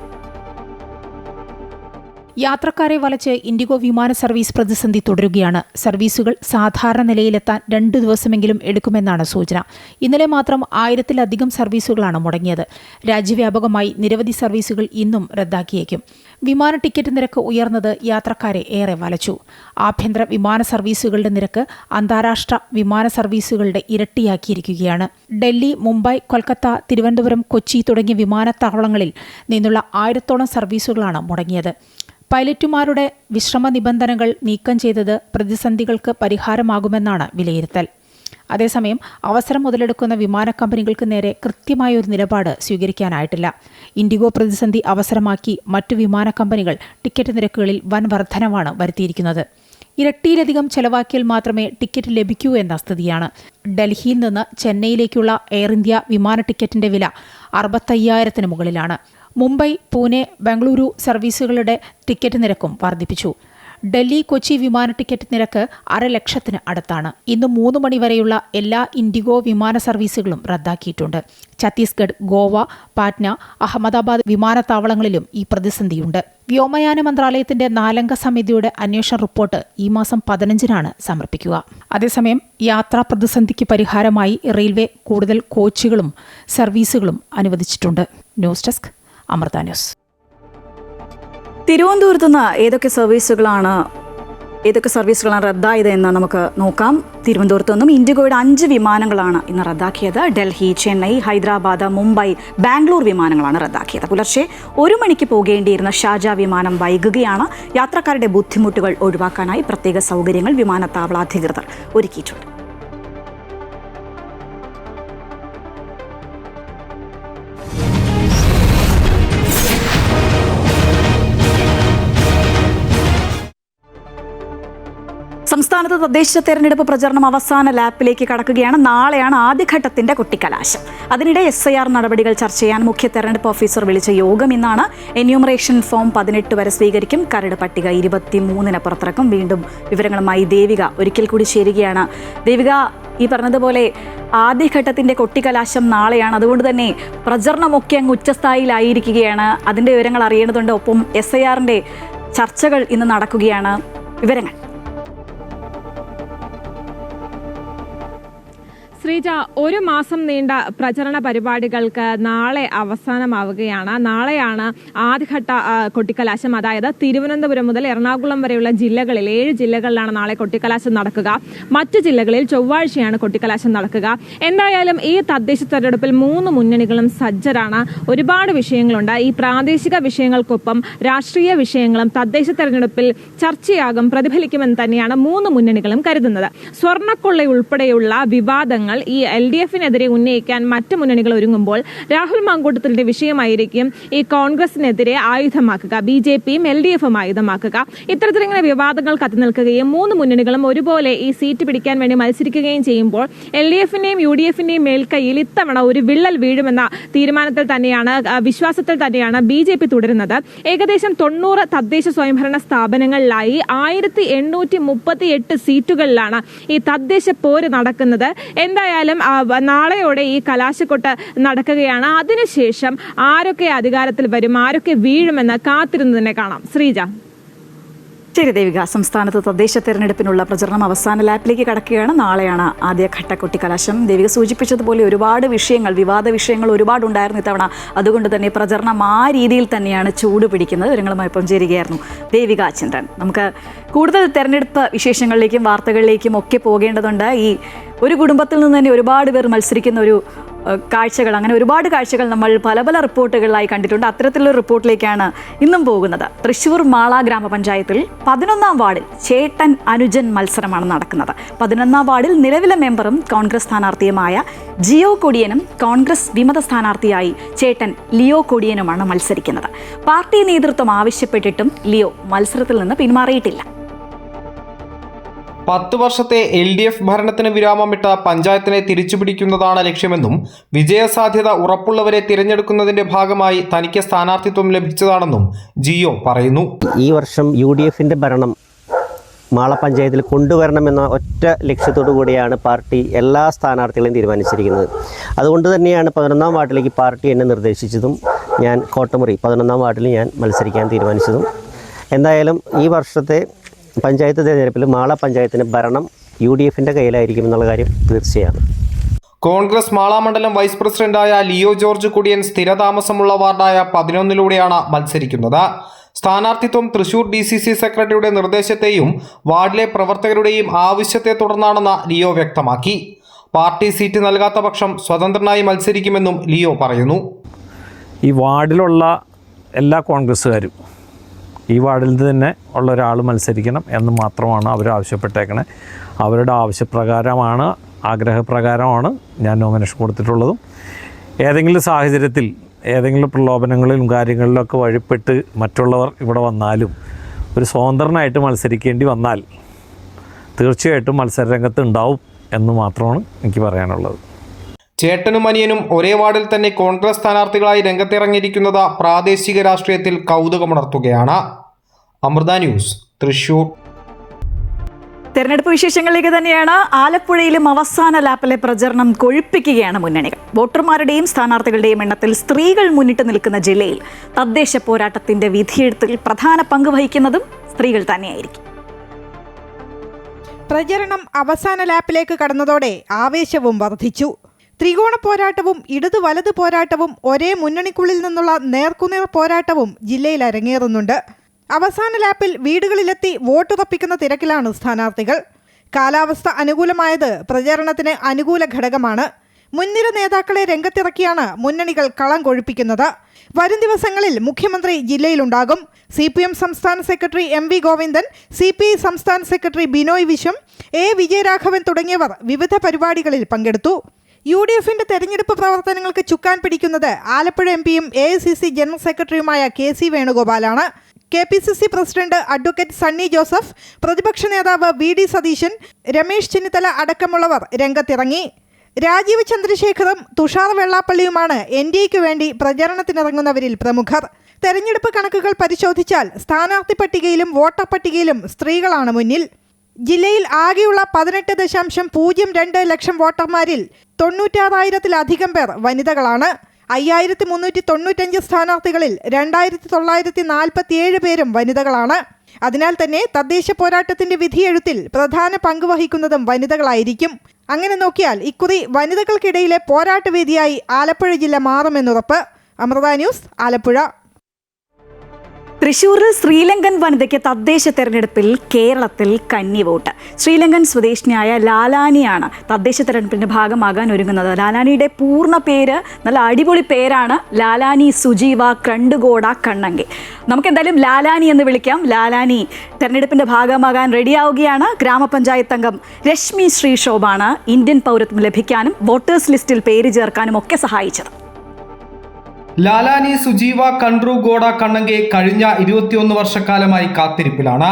യാത്രക്കാരെ വലച്ച് ഇൻഡിഗോ വിമാന സർവീസ് പ്രതിസന്ധി തുടരുകയാണ്. സർവീസുകൾ സാധാരണ നിലയിലെത്താൻ 2 ദിവസമെങ്കിലും എടുക്കുമെന്നാണ് സൂചന. ഇന്നലെ മാത്രം 1000-ലധികം സർവീസുകളാണ് മുടങ്ങിയത്. രാജ്യവ്യാപകമായി നിരവധി സർവീസുകൾ ഇന്നും റദ്ദാക്കിയേക്കും. വിമാന ടിക്കറ്റ് നിരക്ക് ഉയർന്നത് യാത്രക്കാരെ ഏറെ വലച്ചു. ആഭ്യന്തര വിമാന സർവീസുകളുടെ നിരക്ക് അന്താരാഷ്ട്ര വിമാന സർവീസുകളുടെ ഇരട്ടിയാക്കിയിരിക്കുകയാണ്. ഡൽഹി, മുംബൈ, കൊൽക്കത്ത, തിരുവനന്തപുരം, കൊച്ചി തുടങ്ങിയ വിമാനത്താവളങ്ങളിൽ നിന്നുള്ള 1000-ഓളം സർവീസുകളാണ് മുടങ്ങിയത്. പൈലറ്റുമാരുടെ വിശ്രമ നിബന്ധനകൾ നീക്കം ചെയ്തത് പ്രതിസന്ധികൾക്ക് പരിഹാരമാകുമെന്നാണ് വിലയിരുത്തൽ. അതേസമയം അവസരം മുതലെടുക്കുന്ന വിമാന കമ്പനികൾക്ക് നേരെ കൃത്യമായ ഒരു നിലപാട് സ്വീകരിക്കാനായിട്ടില്ല. ഇൻഡിഗോ പ്രതിസന്ധി അവസരമാക്കി മറ്റു വിമാന കമ്പനികൾ ടിക്കറ്റ് നിരക്കുകളിൽ വൻ വർധനവാണ് വരുത്തിയിരിക്കുന്നത്. ഇരട്ടിയിലധികം ചെലവാക്കിയാൽ മാത്രമേ ടിക്കറ്റ് ലഭിക്കൂ എന്ന സ്ഥിതിയാണ്. ഡൽഹിയിൽ നിന്ന് ചെന്നൈയിലേക്കുള്ള എയർ ഇന്ത്യ വിമാന ടിക്കറ്റിന്റെ വില 65,000-ന് മുകളിലാണ്. മുംബൈ, പൂനെ, ബംഗളൂരു സർവീസുകളുടെ ടിക്കറ്റ് നിരക്കും വർദ്ധിപ്പിച്ചു. ഡൽഹി കൊച്ചി വിമാന ടിക്കറ്റ് നിരക്ക് 500,000 അടുത്താണ്. ഇന്ന് 3 മണി വരെയുള്ള എല്ലാ ഇൻഡിഗോ വിമാന സർവീസുകളും റദ്ദാക്കിയിട്ടുണ്ട്. ഛത്തീസ്ഗഡ്, ഗോവ, പാറ്റ്ന, അഹമ്മദാബാദ് വിമാനത്താവളങ്ങളിലും ഈ പ്രതിസന്ധിയുണ്ട്. വ്യോമയാന മന്ത്രാലയത്തിന്റെ 4-അംഗ സമിതിയുടെ അന്വേഷണ റിപ്പോർട്ട് ഈ മാസം 15-നാണ് സമർപ്പിക്കുക. അതേസമയം യാത്രാ പ്രതിസന്ധിക്ക് പരിഹാരമായി റെയിൽവേ കൂടുതൽ കോച്ചുകളും സർവീസുകളും അനുവദിച്ചിട്ടുണ്ട്. News desk Amrita news. തിരുവനന്തപുരത്ത് നിന്ന് ഏതൊക്കെ സർവീസുകളാണ് റദ്ദായത് എന്ന് നമുക്ക് നോക്കാം. തിരുവനന്തപുരത്ത് നിന്നും ഇൻഡിഗോയുടെ 5 വിമാനങ്ങളാണ് ഇന്ന് റദ്ദാക്കിയത്. ഡൽഹി, ചെന്നൈ, ഹൈദരാബാദ്, മുംബൈ, ബാംഗ്ലൂർ വിമാനങ്ങളാണ് റദ്ദാക്കിയത്. പുലർച്ചെ 1 മണിക്ക് പോകേണ്ടിയിരുന്ന ഷാർജ വിമാനം വൈകുകയാണ്. യാത്രക്കാരുടെ ബുദ്ധിമുട്ടുകൾ ഒഴിവാക്കാനായി പ്രത്യേക സൗകര്യങ്ങൾ വിമാനത്താവള അധികൃതർ ഒരുക്കിയിട്ടുണ്ട്. സംസ്ഥാനത്ത് തദ്ദേശ തെരഞ്ഞെടുപ്പ് പ്രചരണം അവസാന ലാപ്പിലേക്ക് കടക്കുകയാണ്. നാളെയാണ് ആദ്യഘട്ടത്തിന്റെ കൊട്ടിക്കലാശം. അതിനിടെ SIR നടപടികൾ ചർച്ച ചെയ്യാൻ മുഖ്യ തെരഞ്ഞെടുപ്പ് ഓഫീസർ വിളിച്ച യോഗം ഇന്നാണ്. എന്യൂമറേഷൻ ഫോം 18 വരെ സ്വീകരിക്കും. കരട് പട്ടിക 23-ന് പുറത്തിറക്കും. വീണ്ടും വിവരങ്ങളുമായി ദേവിക ഒരിക്കൽ കൂടി ചേരുകയാണ്. ദേവിക, ഈ പറഞ്ഞതുപോലെ ആദ്യഘട്ടത്തിന്റെ കൊട്ടിക്കലാശം നാളെയാണ്. അതുകൊണ്ട് തന്നെ പ്രചരണമൊക്കെ അങ്ങ് ഉച്ചസ്ഥായിലായിരിക്കുകയാണ്. അതിന്റെ വിവരങ്ങൾ അറിയേണ്ടതുണ്ട്. ഒപ്പം SIRന്റെ ചർച്ചകൾ ഇന്ന് നടക്കുകയാണ്. വിവരങ്ങൾ ശ്രീജ, 1 മാസം നീണ്ട പ്രചരണ പരിപാടികൾക്ക് നാളെ അവസാനമാവുകയാണ്. നാളെയാണ് ആദ്യഘട്ട കൊട്ടിക്കലാശം. അതായത് തിരുവനന്തപുരം മുതൽ എറണാകുളം വരെയുള്ള ജില്ലകളിൽ 7 ജില്ലകളിലാണ് നാളെ കൊട്ടിക്കലാശം നടക്കുക. മറ്റു ജില്ലകളിൽ ചൊവ്വാഴ്ചയാണ് കൊട്ടിക്കലാശം നടക്കുക. എന്തായാലും ഈ തദ്ദേശ തെരഞ്ഞെടുപ്പിൽ 3 മുന്നണികളും സജ്ജരാണ്. ഒരുപാട് വിഷയങ്ങളുണ്ട്. ഈ പ്രാദേശിക വിഷയങ്ങൾക്കൊപ്പം രാഷ്ട്രീയ വിഷയങ്ങളും തദ്ദേശ തെരഞ്ഞെടുപ്പിൽ ചർച്ചയാകും, പ്രതിഫലിക്കുമെന്ന് തന്നെയാണ് 3 മുന്നണികളും കരുതുന്നത്. സ്വർണ്ണക്കൊള്ള ഉൾപ്പെടെയുള്ള വിവാദങ്ങൾ ഈ LDFനെതിരെ ഉന്നയിക്കാൻ മറ്റ് മുന്നണികൾ ഒരുങ്ങുമ്പോൾ രാഹുൽ മാങ്കൂട്ടത്തിന്റെ വിഷയമായിരിക്കും ഈ കോൺഗ്രസിനെതിരെ ആയുധമാക്കുക, BJPയും LDFും ആയുധമാക്കുക. ഇത്തരത്തിലിങ്ങനെ വിവാദങ്ങൾ കത്തിനിൽക്കുകയും 3 മുന്നണികളും ഒരുപോലെ ഈ സീറ്റ് പിടിക്കാൻ വേണ്ടി മത്സരിക്കുകയും ചെയ്യുമ്പോൾ LDFന്റെയും UDFന്റെയും മേൽക്കൈയിൽ ഇത്തവണ ഒരു വിള്ളൽ വീഴുമെന്ന തീരുമാനത്തിൽ തന്നെയാണ്, വിശ്വാസത്തിൽ തന്നെയാണ് BJP തുടരുന്നത്. ഏകദേശം 90 തദ്ദേശ സ്വയംഭരണ സ്ഥാപനങ്ങളിലായി 1838 സീറ്റുകളിലാണ് ഈ തദ്ദേശ പോര് നടക്കുന്നത്. എന്തായാലും നാളെയോടെ ഈ കലാശക്കൊട്ട് നടക്കുകയാണ്. അതിനുശേഷം ആരൊക്കെ അധികാരത്തിൽ വരും, ആരൊക്കെ വീഴുമെന്ന് കാത്തിരുന്ന് തന്നെ കാണാം. ശ്രീജ. ശരി ദേവിക, സംസ്ഥാനത്ത് തദ്ദേശ തെരഞ്ഞെടുപ്പിനുള്ള പ്രചരണം അവസാന ലാപ്പിലേക്ക് കടക്കുകയാണ്. നാളെയാണ് ആദ്യഘട്ട കൊട്ടിക്കലാശം. ദേവിക സൂചിപ്പിച്ചതുപോലെ ഒരുപാട് വിഷയങ്ങൾ, വിവാദ വിഷയങ്ങൾ ഒരുപാടുണ്ടായിരുന്നു ഇത്തവണ. അതുകൊണ്ട് തന്നെ പ്രചരണം ആ രീതിയിൽ തന്നെയാണ് ചൂട് പിടിക്കുന്നത്. വിവരങ്ങളുമായി ഇപ്പം ചേരുകയായിരുന്നു ദേവിക ചന്ദ്രൻ. നമുക്ക് കൂടുതൽ തെരഞ്ഞെടുപ്പ് വിശേഷങ്ങളിലേക്കും വാർത്തകളിലേക്കും ഒക്കെ പോകേണ്ടതുണ്ട്. ഈ ഒരു കുടുംബത്തിൽ നിന്ന് തന്നെ ഒരുപാട് പേർ മത്സരിക്കുന്ന ഒരു കാഴ്ചകൾ, അങ്ങനെ ഒരുപാട് കാഴ്ചകൾ നമ്മൾ പല പല റിപ്പോർട്ടുകളിലായി കണ്ടിട്ടുണ്ട്. അത്തരത്തിലുള്ള റിപ്പോർട്ടിലേക്കാണ് ഇന്നും പോകുന്നത്. തൃശ്ശൂർ മാള ഗ്രാമപഞ്ചായത്തിൽ 11-ാം വാർഡിൽ ചേട്ടൻ അനുജൻ മത്സരമാണ് നടക്കുന്നത്. 11-ാം വാർഡിൽ നിലവിലെ മെമ്പറും കോൺഗ്രസ് സ്ഥാനാർത്ഥിയുമായ ജിയോ കൊടിയനും കോൺഗ്രസ് വിമത സ്ഥാനാർത്ഥിയായി ചേട്ടൻ ലിയോ കൊടിയനുമാണ് മത്സരിക്കുന്നത്. പാർട്ടി നേതൃത്വം ആവശ്യപ്പെട്ടിട്ടും ലിയോ മത്സരത്തിൽ നിന്ന് പിന്മാറിയിട്ടില്ല. 10 വർഷത്തെ LDF ഭരണത്തിന് വിരാമമിട്ട പഞ്ചായത്തിനെ തിരിച്ചുപിടിക്കുന്നതാണ് ലക്ഷ്യമെന്നും വിജയസാധ്യത ഉറപ്പുള്ളവരെ തിരഞ്ഞെടുക്കുന്നതിന്റെ ഭാഗമായി തനിക്ക് സ്ഥാനാർത്ഥിത്വം ലഭിച്ചതാണെന്നും ജിയോ പറയുന്നു. ഈ വർഷം UDFന്റെ ഭരണം മാള പഞ്ചായത്തിൽ കൊണ്ടുവരണമെന്ന ഒറ്റ ലക്ഷ്യത്തോടു കൂടിയാണ് പാർട്ടി എല്ലാ സ്ഥാനാർത്ഥികളെയും തീരുമാനിച്ചിരിക്കുന്നത്. അതുകൊണ്ട് തന്നെയാണ് 11-ാം വാർഡിലേക്ക് പാർട്ടി എന്നെ നിർദ്ദേശിച്ചതും ഞാൻ കോട്ടമുറി 11-ാം വാർഡിൽ ഞാൻ മത്സരിക്കാൻ തീരുമാനിച്ചതും. എന്തായാലും ഈ വർഷത്തെ പഞ്ചായത്ത് തെരഞ്ഞെടുപ്പിൽ മാള പഞ്ചായത്തിന് ഭരണം UDFന്റെ കയ്യിലായിരിക്കും എന്നുള്ള കാര്യം തീർച്ചയാണ്. കോൺഗ്രസ് മാള മണ്ഡലം വൈസ് പ്രസിഡന്റായ ലിയോ ജോർജ് കുടിയൻ സ്ഥിരതാമസമുള്ള വാർഡായ 11-ലൂടെയാണ് മത്സരിക്കുന്നത്. സ്ഥാനാർത്ഥിത്വം തൃശൂർ DCC സെക്രട്ടറിയുടെ നിർദ്ദേശത്തെയും വാർഡിലെ പ്രവർത്തകരുടെയും ആവശ്യത്തെ തുടർന്നാണെന്ന് ലിയോ വ്യക്തമാക്കി. പാർട്ടി സീറ്റ് നൽകാത്ത പക്ഷം സ്വതന്ത്രനായി മത്സരിക്കുമെന്നും ലിയോ പറയുന്നു. ഈ വാർഡിലുള്ള എല്ലാ കോൺഗ്രസ്സുകാരും ഈ വാർഡിൽ തന്നെ ഉള്ള ഒരാൾ മത്സരിക്കണം എന്ന് മാത്രമാണ് അവർ ആവശ്യപ്പെട്ടേക്കണേ. അവരുടെ ആവശ്യപ്രകാരമാണ്, ആഗ്രഹപ്രകാരമാണ് ഞാൻ നോമിനേഷൻ കൊടുത്തിട്ടുള്ളതും. ഏതെങ്കിലും സാഹചര്യത്തിൽ ഏതെങ്കിലും പ്രലോഭനങ്ങളിലും കാര്യങ്ങളിലൊക്കെ വഴിപ്പെട്ട് മറ്റുള്ളവർ ഇവിടെ വന്നാലും ഒരു സ്വതന്ത്രനായിട്ട് മത്സരിക്കേണ്ടി വന്നാൽ തീർച്ചയായിട്ടും മത്സരരംഗത്ത് ഉണ്ടാവും എന്ന് മാത്രമാണ് എനിക്ക് പറയാനുള്ളത്. ചേട്ടനും അനിയനും ഒരേ വാർഡിൽ തന്നെ കോൺഗ്രസ് സ്ഥാനാർത്ഥികളായി രംഗത്തിറങ്ങിയിരിക്കുന്നത് പ്രാദേശിക രാഷ്ട്രീയത്തിൽ കൗതുകമുണർത്തുകയാണ്. അമൃത ന്യൂസ്, തൃശൂർ. തെരഞ്ഞെടുപ്പ് വിശേഷങ്ങളിലേക്ക് തന്നെയാണ്. ആലപ്പുഴയിലും അവസാന ലാപ്പിലെ പ്രചരണം കൊഴുപ്പിക്കുകയാണ് മുന്നണികൾ. വോട്ടർമാരുടെയും സ്ഥാനാർത്ഥികളുടെയും എണ്ണത്തിൽ സ്ത്രീകൾ മുന്നിട്ട് നിൽക്കുന്ന ജില്ലയിൽ തദ്ദേശ പോരാട്ടത്തിന്റെ വിധിയെഴുത്തിൽ പ്രധാന പങ്ക് വഹിക്കുന്നതും സ്ത്രീകൾ തന്നെയായിരിക്കും. പ്രചരണം അവസാന ലാപ്പിലേക്ക് കടന്നതോടെ ആവേശവും വർദ്ധിച്ചു. ത്രികോണ പോരാട്ടവും ഇടതു വലത് പോരാട്ടവും ഒരേ മുന്നണിക്കുള്ളിൽ നിന്നുള്ള നേർക്കുനേർ പോരാട്ടവും ജില്ലയിൽ അരങ്ങേറുന്നുണ്ട്. അവസാന ലാപ്പിൽ വീടുകളിലെത്തി വോട്ടുറപ്പിക്കുന്ന തിരക്കിലാണ് സ്ഥാനാർത്ഥികൾ. കാലാവസ്ഥ അനുകൂലമായത് പ്രചാരണത്തിന് അനുകൂല ഘടകമാണ്. മുൻനിര നേതാക്കളെ രംഗത്തിറക്കിയാണ് മുന്നണികൾ കളം കൊഴുപ്പിക്കുന്നത്. വരും ദിവസങ്ങളിൽ മുഖ്യമന്ത്രി ജില്ലയിലുണ്ടാകും. CPM സംസ്ഥാന സെക്രട്ടറി MV ഗോവിന്ദൻ, CPI സംസ്ഥാന സെക്രട്ടറി ബിനോയ് വിശ്വം, A വിജയരാഘവൻ തുടങ്ങിയവർ വിവിധ പരിപാടികളിൽ പങ്കെടുത്തു. UDFന്റെ തെരഞ്ഞെടുപ്പ് പ്രവർത്തനങ്ങൾക്ക് ചുക്കാൻ പിടിക്കുന്നത് ആലപ്പുഴ MPയും AICC ജനറൽ സെക്രട്ടറിയുമായ KC വേണുഗോപാലാണ്. KPCC president advocate Sunny Joseph, പ്രതിപക്ഷ നേതാവ് VD സതീശൻ, രമേശ് ചെന്നിത്തല അടക്കമുള്ളവർ രംഗത്തിറങ്ങി. രാജീവ് ചന്ദ്രശേഖറും തുഷാർ വെള്ളാപ്പള്ളിയുമാണ് NDAയ്ക്ക് വേണ്ടി പ്രചരണത്തിനിറങ്ങുന്നവരിൽ പ്രമുഖർ. തെരഞ്ഞെടുപ്പ് കണക്കുകൾ പരിശോധിച്ചാൽ സ്ഥാനാർത്ഥി പട്ടികയിലും വോട്ടർ പട്ടികയിലും സ്ത്രീകളാണ് മുന്നിൽ. ജില്ലയിൽ ആകെയുള്ള 18.02 ലക്ഷം വോട്ടർമാരിൽ 96,000-ലധികം പേർ വനിതകളാണ്. 5,395 സ്ഥാനാർത്ഥികളിൽ 2,947 പേരും വനിതകളാണ്. അതിനാൽ തന്നെ തദ്ദേശ പോരാട്ടത്തിന്റെ വിധിയെഴുത്തിൽ പ്രധാന പങ്ക് വഹിക്കുന്നതും വനിതകളായിരിക്കും. അങ്ങനെ നോക്കിയാൽ ഇക്കുറി വനിതകൾക്കിടയിലെ പോരാട്ടവേദിയായി ആലപ്പുഴ ജില്ല മാറുമെന്നുറപ്പ്. അമൃത ന്യൂസ്, ആലപ്പുഴ. തൃശൂരിൽ ശ്രീലങ്കൻ വനിതയ്ക്ക് തദ്ദേശ തെരഞ്ഞെടുപ്പിൽ കേരളത്തിൽ കന്നി വോട്ട്. ശ്രീലങ്കൻ സ്വദേശിനിയായ ലാലാനിയാണ് തദ്ദേശ തെരഞ്ഞെടുപ്പിന്റെ ഭാഗമാകാൻ ഒരുങ്ങുന്നത്. ലാലാനിയുടെ പൂർണ്ണ പേര് നല്ല അടിപൊളി പേരാണ്, ലാലാനി സുജീവ ക്രണ്ടുഗോഡ കണ്ണങ്കെ. നമുക്ക് എന്തായാലും ലാലാനി എന്ന് വിളിക്കാം. ലാലാനി തെരഞ്ഞെടുപ്പിന്റെ ഭാഗമാകാൻ റെഡിയാവുകയാണ്. ഗ്രാമപഞ്ചായത്ത് അംഗം രശ്മി ശ്രീശോഭാണ് ഇന്ത്യൻ പൗരത്വം ലഭിക്കാനും വോട്ടേഴ്സ് ലിസ്റ്റിൽ പേര് ചേർക്കാനും ഒക്കെ സഹായിച്ചത്. ലാലാനി സുജീവ കണ്ട്രുഗോഡ കണ്ണങ്കെ കഴിഞ്ഞ 21 വർഷക്കാലമായി കാത്തിരിപ്പിലാണ്.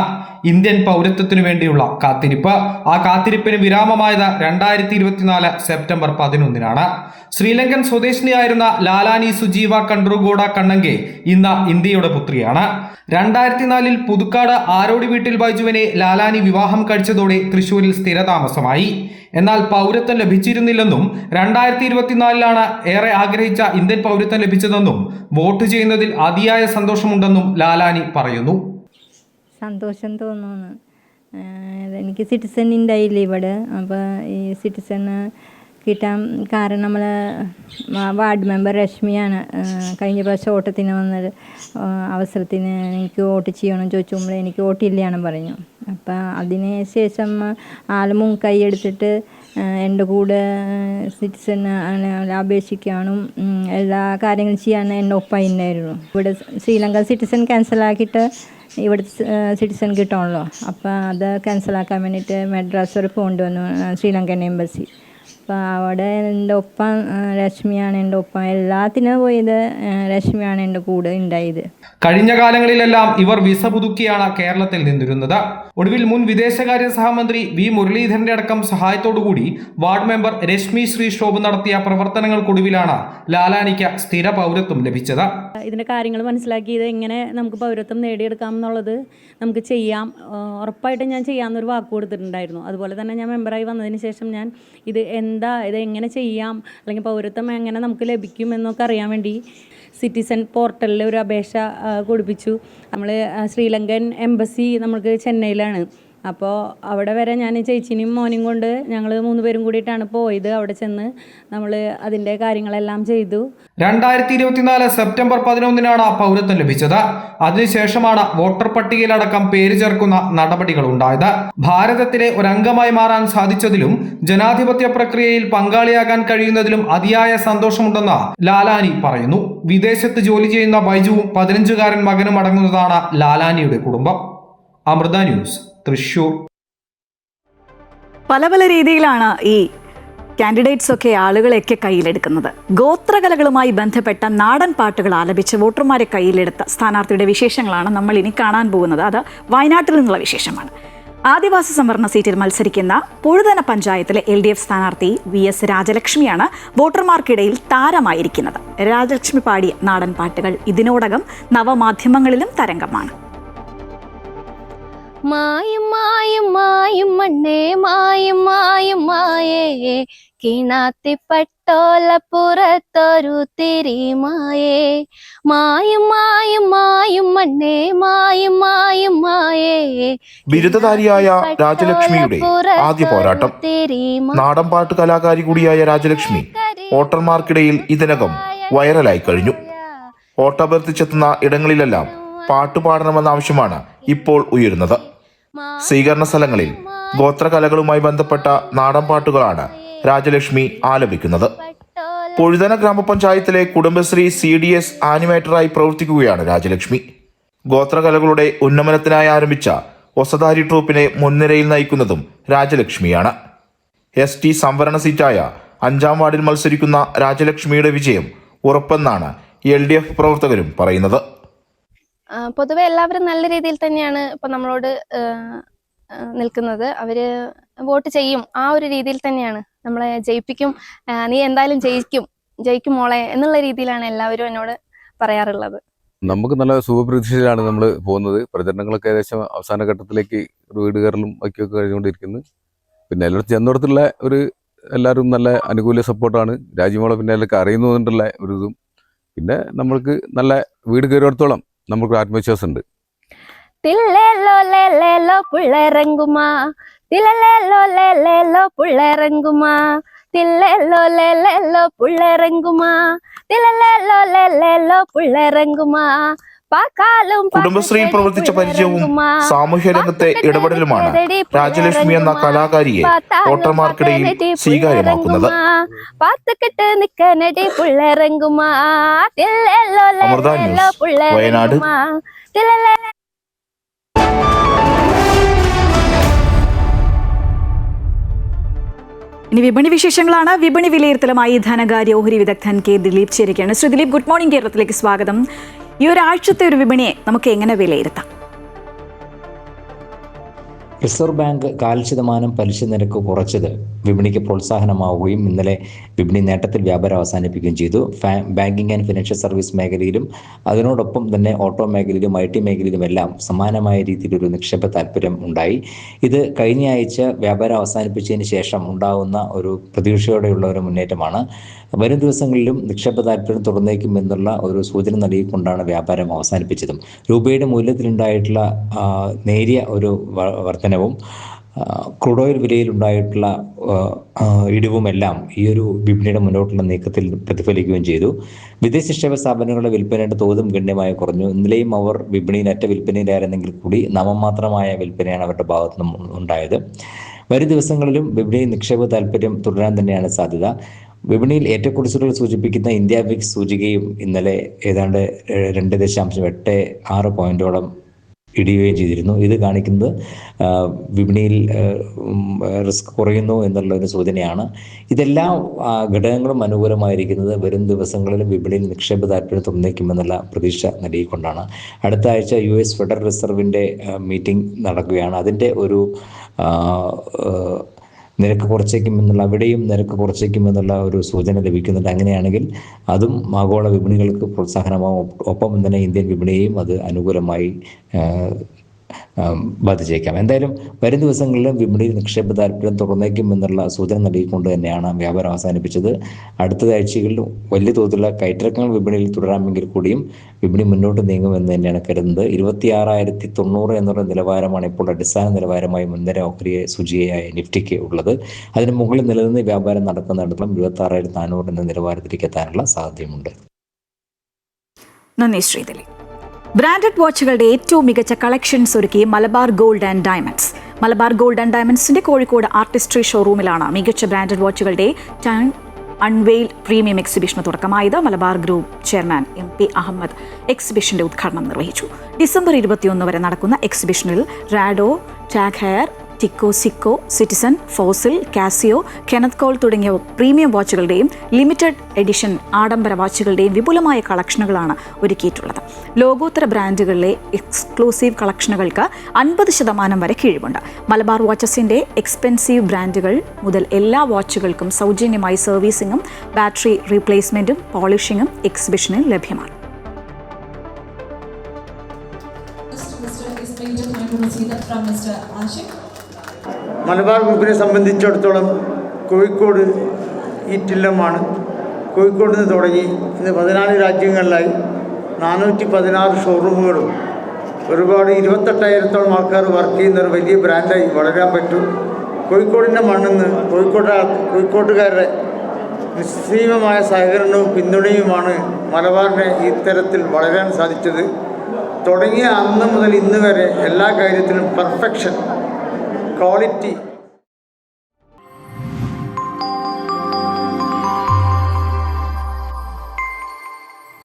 ഇന്ത്യൻ പൗരത്വത്തിനു വേണ്ടിയുള്ള കാത്തിരിപ്പ്. ആ കാത്തിരിപ്പിന് വിരാമമായത് 2024 സെപ്റ്റംബർ 11-നാണ്. ശ്രീലങ്കൻ സ്വദേശിനിയായിരുന്ന ലാലാനി സുജീവ കണ്ട്രുഗോഡ കണ്ണങ്കെ ഇന്ന് ഇന്ത്യയുടെ പുത്രിയാണ്. 2004-ൽ പുതുക്കാട് ആരോടി വീട്ടിൽ ബൈജുവിനെ ലാലാനി വിവാഹം കഴിച്ചതോടെ തൃശൂരിൽ സ്ഥിരതാമസമായി. എന്നാൽ പൗരത്വം ലഭിച്ചിരുന്നില്ലെന്നും 2024-ലാണ് ഏറെ ആഗ്രഹിച്ച ഇന്ത്യൻ പൗരത്വം ലഭിച്ചതെന്നും വോട്ട് ചെയ്യുന്നതിൽ അതിയായ സന്തോഷമുണ്ടെന്നും ലാലാനി പറയുന്നു. സന്തോഷം തോന്നുന്നു. എനിക്ക് സിറ്റിസൺ ഉണ്ടായില്ല ഇവിടെ. അപ്പോൾ ഈ സിറ്റിസൺ കിട്ടാൻ കാരണം നമ്മൾ വാർഡ് മെമ്പർ രശ്മിയാണ്. കഴിഞ്ഞ പ്രാവശ്യം ഓട്ടത്തിന് വന്നത് അവസരത്തിന് എനിക്ക് വോട്ട് ചെയ്യണം ചോദിച്ചുമ്പോൾ എനിക്ക് വോട്ടില്ലയാണ് പറഞ്ഞു. അപ്പം അതിന് ശേഷം ആൾ മുൻകൈ എടുത്തിട്ട് എൻ്റെ കൂടെ സിറ്റിസൺ അപേക്ഷിക്കാനും എല്ലാ കാര്യങ്ങളും ചെയ്യാൻ എൻ്റെ ഒപ്പമായിരുന്നു. ഇവിടെ ശ്രീലങ്ക സിറ്റിസൺ ക്യാൻസലാക്കിയിട്ട് ഇവിടെ സിറ്റിസൺ കിട്ടുമല്ലോ. അപ്പോൾ അത് ക്യാൻസലാക്കാൻ വേണ്ടിയിട്ട് മദ്രാസ് വരെ പോകേണ്ടി വന്നു, ശ്രീലങ്കൻ എംബസി. അപ്പോൾ അവിടെ എൻ്റെ ഒപ്പം രശ്മിയാണ് എൻ്റെ ഒപ്പം. എല്ലാത്തിനും പോയത് രശ്മിയാണ് എൻ്റെ കൂടെ ഉണ്ടായത്. കഴിഞ്ഞ കാലങ്ങളിലെല്ലാം ഇവർ വിസ പുതുക്കിയാണ് കേരളത്തിൽ നിന്നിരുന്നത്. ഒടുവിൽ മുൻ വിദേശകാര്യ സഹമന്ത്രി V മുരളീധരന്റെ അടക്കം സഹായത്തോടുകൂടി വാർഡ് മെമ്പർ രശ്മി ശ്രീശോഭ് നടത്തിയ പ്രവർത്തനങ്ങൾക്കൊടുവിലാണ് ലാലാനിക്ക് സ്ഥിര പൗരത്വം ലഭിച്ചത്. ഇതിൻ്റെ കാര്യങ്ങൾ മനസ്സിലാക്കിയത് എങ്ങനെ നമുക്ക് പൗരത്വം നേടിയെടുക്കാം എന്നുള്ളത് നമുക്ക് ചെയ്യാം, ഉറപ്പായിട്ടും ഞാൻ ചെയ്യാമെന്നൊരു വാക്ക് കൊടുത്തിട്ടുണ്ടായിരുന്നു. അതുപോലെ തന്നെ ഞാൻ മെമ്പറായി വന്നതിന് ശേഷം ഞാൻ ഇത് എങ്ങനെ ചെയ്യാം, അല്ലെങ്കിൽ പൗരത്വം എങ്ങനെ നമുക്ക് ലഭിക്കും എന്നൊക്കെ അറിയാൻ വേണ്ടി സിറ്റിസൺ പോർട്ടലിൽ ഒരു അപേക്ഷ കൊടുപ്പിച്ചു. നമ്മൾ ശ്രീലങ്കൻ എംബസി നമുക്ക് ചെന്നൈയിലാണ്. അപ്പോൾ അവിടെ വരെ ഞാൻ ചേച്ചിനെയും മോനെയും കൊണ്ട് ഞങ്ങൾ 3 പേരും കൂടിയിട്ടാണ് പോയത്. അവിടെ ചെന്ന് നമ്മൾ അതിൻ്റെ കാര്യങ്ങളെല്ലാം ചെയ്തു. 2024 സെപ്റ്റംബർ 11-നാണ് പൗരത്വം ലഭിച്ചത്. അതിനുശേഷമാണ് വോട്ടർ പട്ടികയിലടക്കം പേര് ചേർക്കുന്ന നടപടികൾ ഉണ്ടായത്. ഭാരതത്തിലെ ഒരംഗമായി മാറാൻ സാധിച്ചതിലും ജനാധിപത്യ പ്രക്രിയയിൽ പങ്കാളിയാകാൻ കഴിയുന്നതിലും അതിയായ സന്തോഷമുണ്ടെന്ന് ലാലാനി പറയുന്നു. വിദേശത്ത് ജോലി ചെയ്യുന്ന ബൈജുവും 15-കാരൻ മകനും അടങ്ങുന്നതാണ് ലാലാനിയുടെ കുടുംബം. അമൃത ന്യൂസ്, തൃശൂർ. പല പല രീതിയിലാണ് ഈ കാൻഡിഡേറ്റ്സ് ഒക്കെ ആളുകളെയൊക്കെ കയ്യിലെടുക്കുന്നത്. ഗോത്രകലകളുമായി ബന്ധപ്പെട്ട നാടൻ പാട്ടുകൾ ആലപിച്ച് വോട്ടർമാരെ കയ്യിലെടുത്ത സ്ഥാനാർത്ഥിയുടെ വിശേഷങ്ങളാണ് നമ്മൾ ഇനി കാണാൻ പോകുന്നത്. അത് വയനാട്ടിൽ നിന്നുള്ള വിശേഷമാണ്. ആദിവാസി സംവരണ സീറ്റിൽ മത്സരിക്കുന്ന പൊഴുതന പഞ്ചായത്തിലെ LDF സ്ഥാനാർത്ഥി VS രാജലക്ഷ്മിയാണ് വോട്ടർമാർക്കിടയിൽ താരമായിരിക്കുന്നത്. രാജലക്ഷ്മി പാടിയ നാടൻ പാട്ടുകൾ ഇതിനോടകം നവമാധ്യമങ്ങളിലും തരംഗമാണ്. മായും മായും മായും മണ്ണേ മായും മായും മായേ കിണാത്തിപ്പട്ടോല പുറത്തൊരു തിരിമായേ മായും മായും മായും മണ്ണേ മായും മായും മായേ ബിരുദധാരിയായ രാജലക്ഷ്മിയുടെ ആദ്യ പോരാട്ടം. നാടൻപാട്ട് കലാകാരി കൂടിയായ രാജലക്ഷ്മി വോട്ടർമാർക്കിടയിൽ ഇതിനകം വൈറലായി കഴിഞ്ഞു. വോട്ടഭ്യർത്ഥിച്ചെത്തുന്ന ഇടങ്ങളിലെല്ലാം പാട്ടുപാടണമെന്ന ആവശ്യമാണ് ഇപ്പോൾ ഉയരുന്നത്. സ്വീകരണ സ്ഥലങ്ങളിൽ ഗോത്രകലകളുമായി ബന്ധപ്പെട്ട നാടൻപാട്ടുകളാണ് രാജലക്ഷ്മി ആലപിക്കുന്നത്. പൊഴുതന ഗ്രാമപഞ്ചായത്തിലെ കുടുംബശ്രീ CDS ആനിമേറ്ററായി പ്രവർത്തിക്കുകയാണ് രാജലക്ഷ്മി. ഗോത്രകലകളുടെ ഉന്നമനത്തിനായി ആരംഭിച്ച ഒസധാരി ട്രൂപ്പിനെ മുൻനിരയിൽ നയിക്കുന്നതും രാജലക്ഷ്മിയാണ്. ST സംവരണ സീറ്റായ 5-ാം വാർഡിൽ മത്സരിക്കുന്ന രാജലക്ഷ്മിയുടെ വിജയം ഉറപ്പെന്നാണ് LDF പ്രവർത്തകരും പറയുന്നത്. പൊതുവെ എല്ലാവരും നല്ല രീതിയിൽ തന്നെയാണ് ഇപ്പൊ നമ്മളോട് നിൽക്കുന്നത്. അവര് വോട്ട് ചെയ്യും, ആ ഒരു രീതിയിൽ തന്നെയാണ് നമ്മളെ ജയിപ്പിക്കും, നീ എന്തായാലും ജയിക്കും മോളെ എന്നുള്ള രീതിയിലാണ് എല്ലാവരും എന്നോട് പറയാറുള്ളത്. നമുക്ക് നല്ല ശുഭപ്രതീക്ഷയിലാണ് നമ്മൾ പോകുന്നത്. പ്രചരണങ്ങളൊക്കെ ഏകദേശം അവസാന ഘട്ടത്തിലേക്ക് വീട് കയറലും ബാക്കിയൊക്കെ കഴിഞ്ഞുകൊണ്ടിരിക്കുന്നു. പിന്നെ എല്ലായിടത്തും ചെന്നിടത്തുള്ള എല്ലാവരും നല്ല അനുകൂല സപ്പോർട്ടാണ്. രാജ്യമോളെ പിന്നെ എല്ലാവർക്കും അറിയുന്നതുകൊണ്ടുള്ള ഒരു ഇതും പിന്നെ നമ്മൾക്ക് നല്ല വീട് കയറിയിടത്തോളം നമുക്ക് ആത്മവിശ്വാസമുണ്ട്. തില്ലേലോ ലേലേലോ പുള്ളേറങ്ങുമാ തില്ലേലോ ലേലേലോ പുള്ളേറങ്ങുമാ തില്ലേലോ ലേലേലോ പുള്ളേറങ്ങുമാ തില്ലേലോ ലേലേലോ പുള്ളേറങ്ങുമാ. കുടുംബശ്രീയിൽ പ്രവർത്തിച്ച പരിചയവും സാമൂഹ്യ രംഗത്തെ ഇടപെടലുമാണ് രാജലക്ഷ്മി എന്ന കലാകാരിയെ വോട്ടർമാർക്കിടയിൽ സ്വീകാര്യമാക്കുന്നത്. അമൃത ന്യൂസ്, വയനാട്. ഇനി വിപണി വിശേഷങ്ങളാണ്. വിപണി വിലയിരുത്തലുമായി ധനകാര്യ ഓഹരി വിദഗ്ധൻ K. ദിലീപ് ചേരുകയാണ്. Shri Dileep, good morning. കേരളത്തിലേക്ക് സ്വാഗതം. ഈ ഒരാഴ്ചത്തെ ഒരു വിപണിയെ നമുക്ക് എങ്ങനെ വിലയിരുത്താം? റിസർവ് ബാങ്ക് 0.25% പലിശ നിരക്ക് കുറച്ചത് വിപണിക്ക് പ്രോത്സാഹനമാവുകയും ഇന്നലെ വിപണി നേട്ടത്തിൽ വ്യാപാരം അവസാനിപ്പിക്കുകയും ചെയ്തു. ബാങ്കിങ് ആൻഡ് ഫിനാൻഷ്യൽ സർവീസ് മേഖലയിലും അതിനോടൊപ്പം തന്നെ ഓട്ടോ മേഖലയിലും IT മേഖലയിലുമെല്ലാം സമാനമായ രീതിയിലൊരു നിക്ഷേപ താല്പര്യം ഉണ്ടായി. ഇത് കഴിഞ്ഞ ആഴ്ച വ്യാപാരം അവസാനിപ്പിച്ചതിന് ശേഷം ഉണ്ടാകുന്ന ഒരു പ്രതീക്ഷയോടെയുള്ള ഒരു മുന്നേറ്റമാണ്. വരും ദിവസങ്ങളിലും നിക്ഷേപ താല്പര്യം തുറന്നേക്കുമെന്നുള്ള ഒരു സൂചന നൽകിക്കൊണ്ടാണ് വ്യാപാരം അവസാനിപ്പിച്ചതും. രൂപയുടെ മൂല്യത്തിലുണ്ടായിട്ടുള്ള നേരിയ ഒരു വർധനവും ക്രൂഡ് ഓയിൽ വിലയിലുണ്ടായിട്ടുള്ള ഇടിവുമെല്ലാം ഈ ഒരു വിപണിയുടെ മുന്നോട്ടുള്ള നീക്കത്തിൽ പ്രതിഫലിക്കുകയും ചെയ്തു. വിദേശ നിക്ഷേപ സ്ഥാപനങ്ങളുടെ വിൽപ്പനയുടെ തോതും ഗണ്യമായി കുറഞ്ഞു. ഇന്നലെയും അവർ വിപണിയിലറ്റ വിൽപ്പനയിലായിരുന്നെങ്കിൽ കൂടി നാമമാത്രമായ വിൽപ്പനയാണ് അവരുടെ ഭാഗത്തു നിന്നും ഉണ്ടായത്. വരും ദിവസങ്ങളിലും വിപണിയിൽ നിക്ഷേപ താല്പര്യം തുടരാൻ തന്നെയാണ് സാധ്യത. വിപണിയിൽ ഏറ്റക്കുറച്ചിലുകൾ സൂചിപ്പിക്കുന്ന ഇന്ത്യ വിക്സ് സൂചികയും ഇന്നലെ ഏതാണ്ട് 2.86 പോയിന്റോളം ഇടിയുകയും ചെയ്തിരുന്നു. ഇത് കാണിക്കുന്നത് വിപണിയിൽ റിസ്ക് കുറയുന്നു എന്നുള്ള ഒരു സൂചനയാണ്. ഇതെല്ലാം ഘടകങ്ങളും അനുകൂലമായിരിക്കുന്നത് വരും ദിവസങ്ങളിലും വിപണിയിൽ നിക്ഷേപ താല്പര്യം തുറന്നേക്കുമെന്നുള്ള പ്രതീക്ഷ നൽകിക്കൊണ്ടാണ്. അടുത്ത ആഴ്ച US ഫെഡറൽ റിസർവിൻ്റെ മീറ്റിംഗ് നടക്കുകയാണ്. അതിൻ്റെ ഒരു നിരക്ക് കുറച്ചേക്കുമെന്നുള്ള അവിടെയും നിരക്ക് കുറച്ചേക്കുമെന്നുള്ള ഒരു സൂചന ലഭിക്കുന്നുണ്ട്. അങ്ങനെയാണെങ്കിൽ അതും ആഗോള വിപണികൾക്ക് പ്രോത്സാഹനമാവും. ഒപ്പം തന്നെ ഇന്ത്യൻ വിപണിയെയും അത് അനുകൂലമായി ബാധിച്ചേക്കാം. എന്തായാലും വരും ദിവസങ്ങളിലും വിപണിയിൽ നിക്ഷേപ താല്പര്യം തുറന്നേക്കുമെന്നുള്ള സൂചന നൽകിക്കൊണ്ട് തന്നെയാണ് വ്യാപാരം അവസാനിപ്പിച്ചത്. അടുത്ത ആഴ്ചകളിൽ വലിയ തോതിലുള്ള കയറ്റിറക്കങ്ങൾ വിപണിയിൽ തുടരാമെങ്കിൽ കൂടിയും വിപണി മുന്നോട്ട് നീങ്ങുമെന്ന് തന്നെയാണ് കരുതുന്നത്. 26,090 എന്നുള്ള നിലവാരമാണ് ഇപ്പോൾ അടിസ്ഥാന നിലവാരമായി മുൻനിര ഓഹരി സൂചികയായ നിഫ്റ്റിക്ക് ഉള്ളത്. അതിന് മുകളിൽ നിലനിന്ന് വ്യാപാരം നടക്കുന്നിടത്തോളം 26,400 എന്ന നിലവാരത്തിലേക്ക് എത്താനുള്ള സാധ്യതയുമുണ്ട്. നന്ദി ശ്രീ ദിലീപ്. ബ്രാൻഡഡ് വാച്ചുകളുടെ ഏറ്റവും മികച്ച കളക്ഷൻസ് ഒരുക്കി Malabar gold and diamonds. Malabar gold and ഡയമണ്ട്സിന്റെ കോഴിക്കോട് ആർട്ടിസ്ട്രി ഷോറൂമിലാണ് മികച്ച ബ്രാൻഡഡ് വാച്ചുകളുടെ ടൺ അൺവെയിൽ പ്രീമിയം എക്സിബിഷന് തുടക്കമായത്. Malabar group chairman MP Ahammed എക്സിബിഷന്റെ ഉദ്ഘാടനം നിർവഹിച്ചു. ഡിസംബർ 21 വരെ നടക്കുന്ന എക്സിബിഷനിൽ റാഡോ, ടാഗ് ഹെയർ, ടിക്കോ, Seiko, Citizen, Fossil, Casio, Kenneth Cole തുടങ്ങിയ പ്രീമിയം വാച്ചുകളുടെയും ലിമിറ്റഡ് എഡിഷൻ ആഡംബര വാച്ചുകളുടെയും വിപുലമായ കളക്ഷനുകളാണ് ഒരുക്കിയിട്ടുള്ളത്. ലോകോത്തര ബ്രാൻഡുകളിലെ എക്സ്ക്ലൂസീവ് കളക്ഷനുകൾക്ക് 50% വരെ കിഴിവുണ്ട്. മലബാർ വാച്ചസിന്റെ എക്സ്പെൻസീവ് ബ്രാൻഡുകൾ മുതൽ എല്ലാ വാച്ചുകൾക്കും സൗജന്യമായി സർവീസിംഗും ബാറ്ററി റീപ്ലേസ്മെന്റും പോളിഷിംഗും എക്സിബിഷനിൽ ലഭ്യമാണ്. മലബാർ ഗ്രൂപ്പിനെ സംബന്ധിച്ചിടത്തോളം കോഴിക്കോട് ഈറ്റില്ലമാണ്. കോഴിക്കോട് നിന്ന് തുടങ്ങി ഇന്ന് 14 രാജ്യങ്ങളിലായി 416 ഷോറൂമുകളും ഒരുപാട് 28,000-ഓളം ആൾക്കാർ വർക്ക് ചെയ്യുന്ന ഒരു വലിയ ബ്രാൻഡായി വളരാൻ പറ്റും. കോഴിക്കോടിൻ്റെ മണ്ണിൽ നിന്ന് കോഴിക്കോട്ടുകാരുടെ നിസ്സീമമായ സഹകരണവും പിന്തുണയുമാണ് മലബാറിനെ ഇത്തരത്തിൽ വളരാൻ സാധിച്ചത്. തുടങ്ങിയ അന്ന് മുതൽ ഇന്ന് വരെ എല്ലാ കാര്യത്തിലും പെർഫെക്ഷൻ, ക്വാളിറ്റി